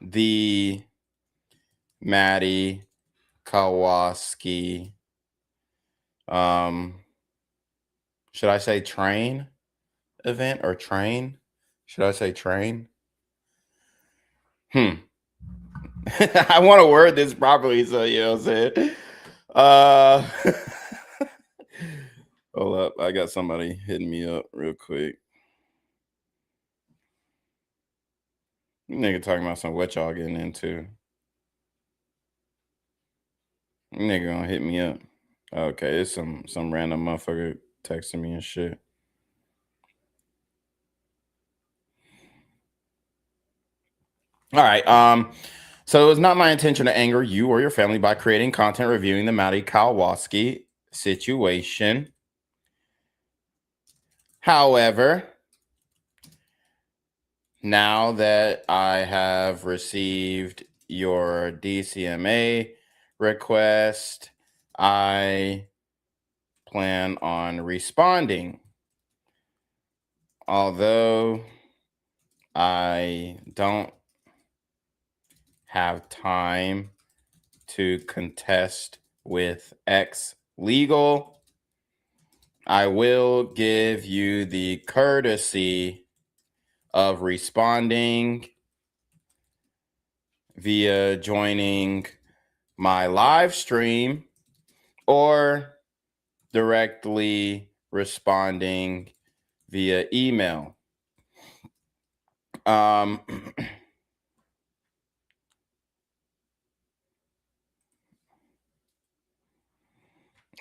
the Maddie Kowalski should I say train event or train? Should I say train? I want to word this properly, so you know what I'm saying. Hold up, I got somebody hitting me up real quick. Nigga talking about what y'all getting into. Nigga gonna hit me up. Okay, it's some random motherfucker texting me and shit. All right. So it was not my intention to anger you or your family by creating content reviewing the Maddie Kowalski situation. However, now that I have received your DCMA request, I plan on responding. Although I don't have time to contest with X legal, I will give you the courtesy of responding via joining my live stream or directly responding via email.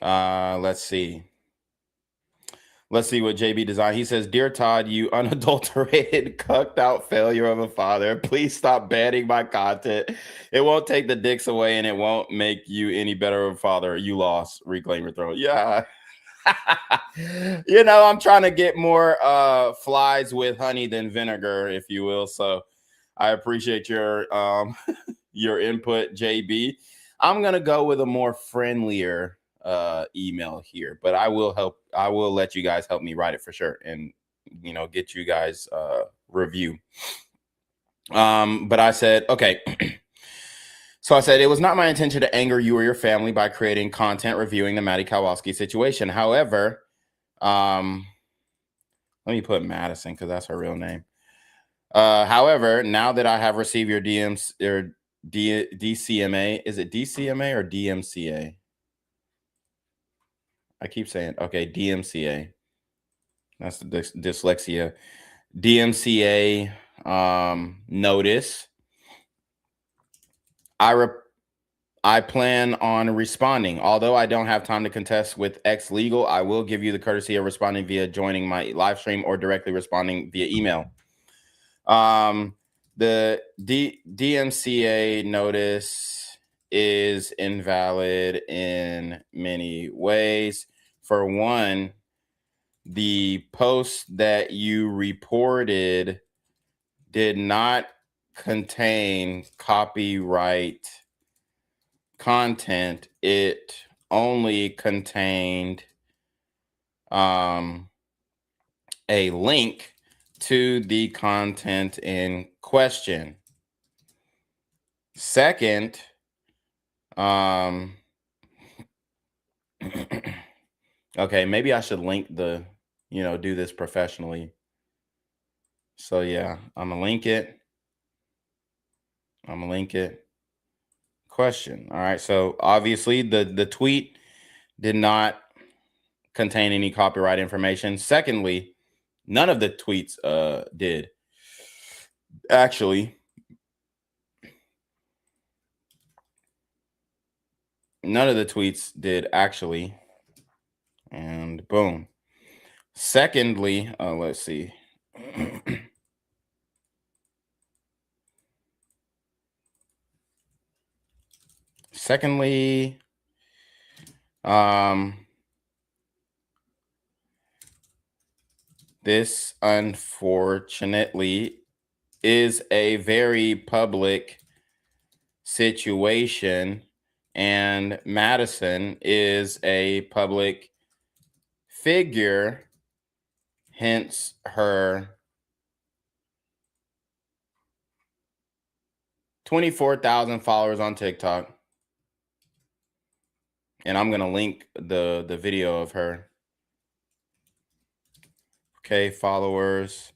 Let's see. Let's see what JB designed. He says, "Dear Todd, you unadulterated, cucked out failure of a father. Please stop banning my content. It won't take the dicks away and it won't make you any better of a father. You lost. Reclaim your throne." Yeah. I'm trying to get more flies with honey than vinegar, if you will. So I appreciate your your input, JB. I'm gonna go with a more friendlier email here, but I will let you guys help me write it for sure, and get you guys review. But I said, okay. So I said, it was not my intention to anger you or your family by creating content reviewing the Maddie Kowalski situation. However, let me put Madison because that's her real name. However, now that I have received your DCMA, is it DCMA or DMCA? I keep saying, okay, DMCA. That's the dyslexia. DMCA notice. I plan on responding. Although I don't have time to contest with X Legal, I will give you the courtesy of responding via joining my live stream or directly responding via email. The DMCA notice is invalid in many ways. For one, the post that you reported did not contain copyright content. It only contained a link to the content in question. Second, okay, maybe I should link do this professionally. So yeah, I'm gonna link it. Question. All right. So obviously the tweet did not contain any copyright information. Secondly, none of the tweets did. Actually, none of the tweets did actually. And boom. Secondly, let's see. Secondly, this unfortunately is a very public situation, and Madison is a public figure, hence her 24,000 followers on TikTok. And I'm gonna link the video of her. Okay, followers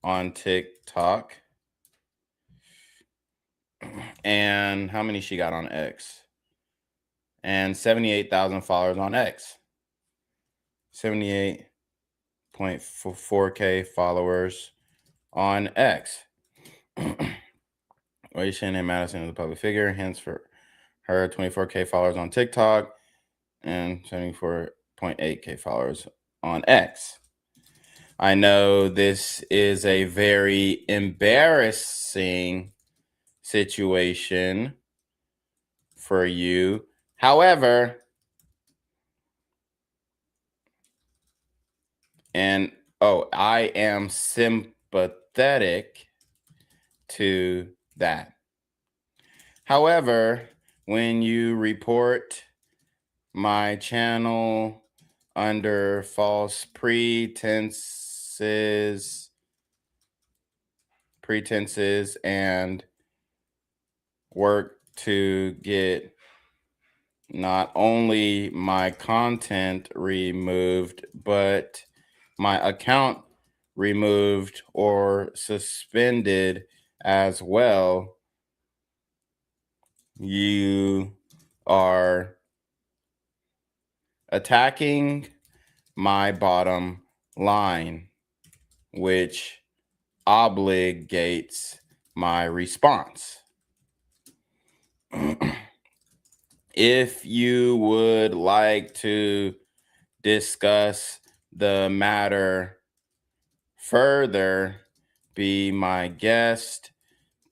on TikTok. And how many she got on X? And 78,000 followers on X. 78.4K followers on X. Why Shannon Madison is a public figure, hence for her 24K followers on TikTok and 74.8K followers on X. I know this is a very embarrassing situation for you. However, I am sympathetic to that. However, when you report my channel under false pretenses and work to get not only my content removed, but my account removed or suspended as well, you are attacking my bottom line, which obligates my response. If you would like to discuss the matter further, be my guest,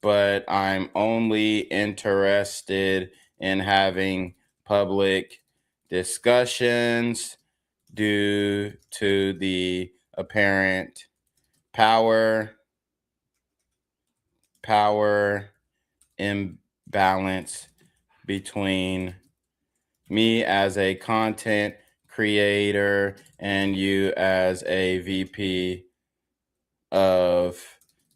but I'm only interested in having public discussions due to the apparent power imbalance between me as a content creator and you as a VP of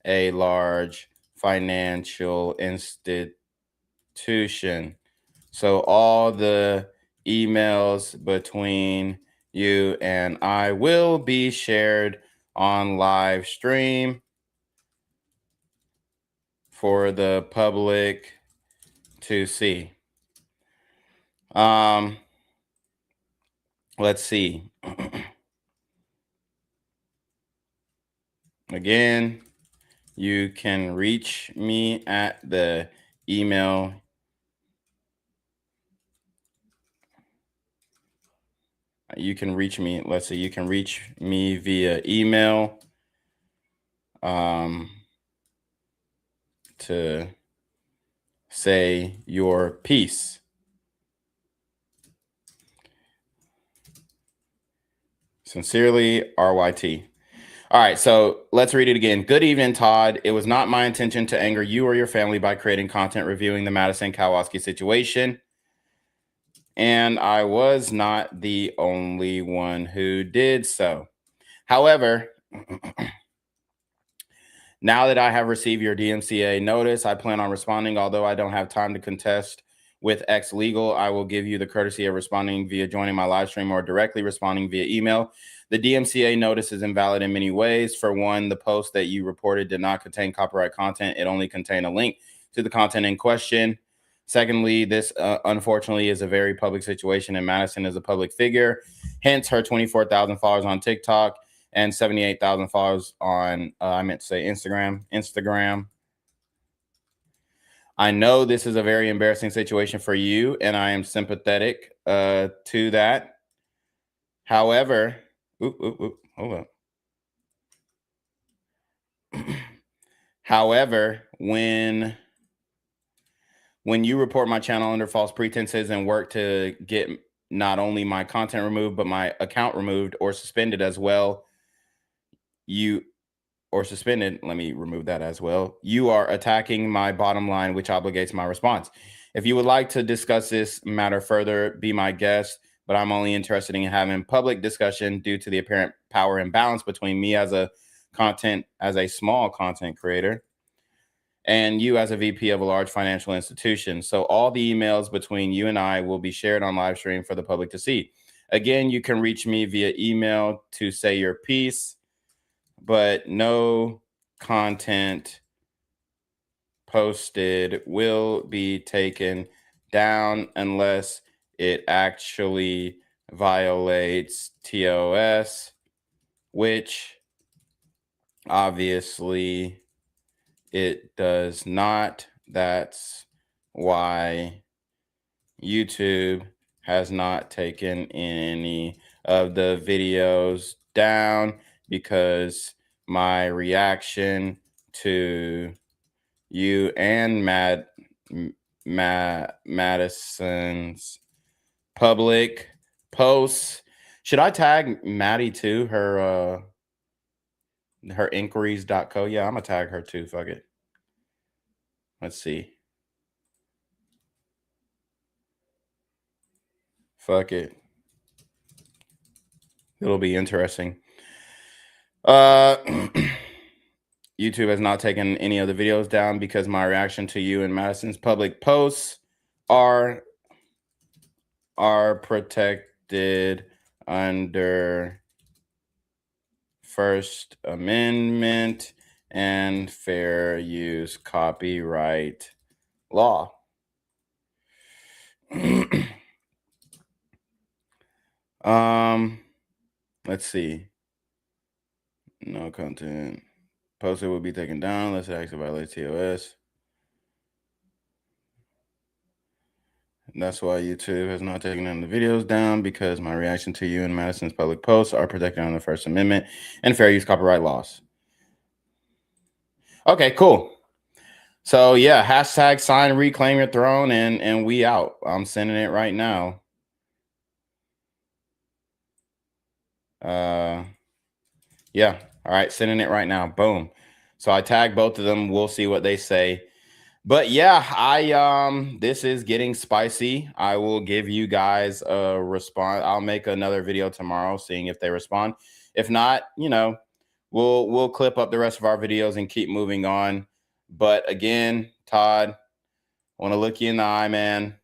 a large financial institution. So all the emails between you and I will be shared on live stream for the public to see. Let's see. Again, you can reach me at the email. You can reach me. Let's see. You can reach me via email to say your piece. Sincerely, RYT. All right, so let's read it again. Good evening, Todd. It was not my intention to anger you or your family by creating content reviewing the Madison Kowalski situation. And I was not the only one who did so. However, now that I have received your DMCA notice, I plan on responding. Although I don't have time to contest with X Legal, I will give you the courtesy of responding via joining my live stream or directly responding via email. The DMCA notice is invalid in many ways. For one, the post that you reported did not contain copyright content. It only contained a link to the content in question. Secondly, this unfortunately is a very public situation, and Madison is a public figure. Hence, her 24,000 followers on TikTok and 78,000 followers on, I meant to say Instagram. I know this is a very embarrassing situation for you, and I am sympathetic to that. However, hold up. However, when you report my channel under false pretenses and work to get not only my content removed, but my account removed or suspended as well, let me remove that as well. You are attacking my bottom line, which obligates my response. If you would like to discuss this matter further, be my guest, but I'm only interested in having public discussion due to the apparent power imbalance between me as a small content creator and you as a VP of a large financial institution. So all the emails between you and I will be shared on live stream for the public to see. Again, you can reach me via email to say your piece, but no content posted will be taken down unless it actually violates TOS, which obviously it does not. That's why YouTube has not taken any of the videos down, because my reaction to you and Madison's public posts. Should I tag Maddie too? Her inquiries.co. Yeah, I'm gonna tag her too. Fuck it. Let's see. Fuck it. It'll be interesting. YouTube has not taken any of the videos down because my reaction to you and Madison's public posts are protected under First Amendment and fair use copyright law. Let's see. No content posted will be taken down unless it actually violates TOS. That's why YouTube has not taken any of the videos down, because my reaction to you and Madison's public posts are protected under the First Amendment and fair use copyright laws. Okay, cool. So yeah, hashtag sign reclaim your throne, and we out. I'm sending it right now. Yeah. All right, sending it right now. Boom. So I tag both of them. We'll see what they say. But yeah, this is getting spicy. I will give you guys a response. I'll make another video tomorrow seeing if they respond. If not, you know, we'll clip up the rest of our videos and keep moving on. But again, Todd, I want to look you in the eye, man.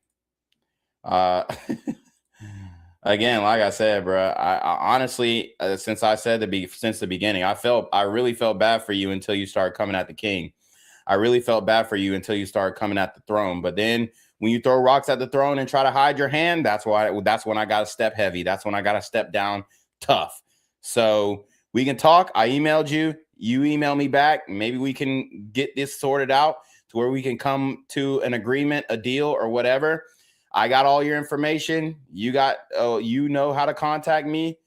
Again, like I said, bro, I honestly, since I said since the beginning, I really felt bad for you until you started coming at the king. I really felt bad for you until you started coming at the throne. But then when you throw rocks at the throne and try to hide your hand, that's when I got to step heavy. That's when I got to step down tough. So we can talk. I emailed you. You email me back. Maybe we can get this sorted out to where we can come to an agreement, a deal, or whatever. I got all your information. You got, you know how to contact me.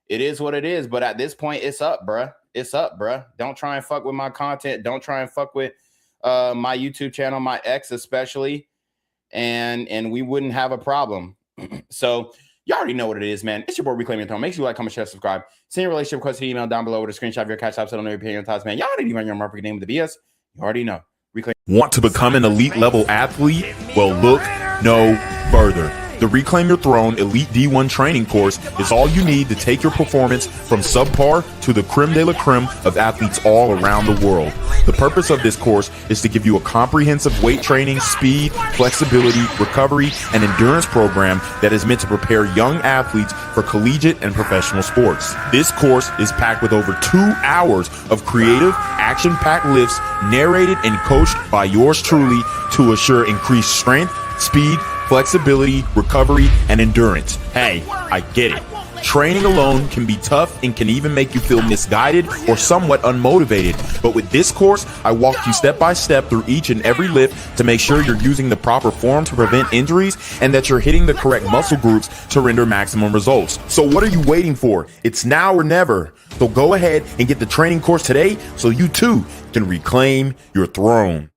It is what it is. But at this point, it's up, bruh. It's up, bruh. Don't try and fuck with my content. Don't try and fuck with my YouTube channel, my ex especially. And we wouldn't have a problem. So you already know what it is, man. It's your boy Reclaiming Your Throne. Make sure you like, comment, share, subscribe. Send your relationship request to email down below with a screenshot of your CashApp so I don't know your opinion on thoughts, man. Y'all didn't even run your marketing name with the BS. You already know. Want to become an elite level athlete? Well, look no further. The Reclaim Your Throne Elite D1 training course is all you need to take your performance from subpar to the creme de la creme of athletes all around the world. The purpose of this course is to give you a comprehensive weight training, speed, flexibility, recovery, and endurance program that is meant to prepare young athletes for collegiate and professional sports. This course is packed with over 2 hours of creative, action-packed lifts narrated and coached by yours truly to assure increased strength, speed, flexibility, recovery, and endurance. Hey, I get it. Training alone can be tough and can even make you feel misguided or somewhat unmotivated. But with this course, I walk you step by step through each and every lift to make sure you're using the proper form to prevent injuries and that you're hitting the correct muscle groups to render maximum results. So what are you waiting for? It's now or never. So go ahead and get the training course today so you too can reclaim your throne.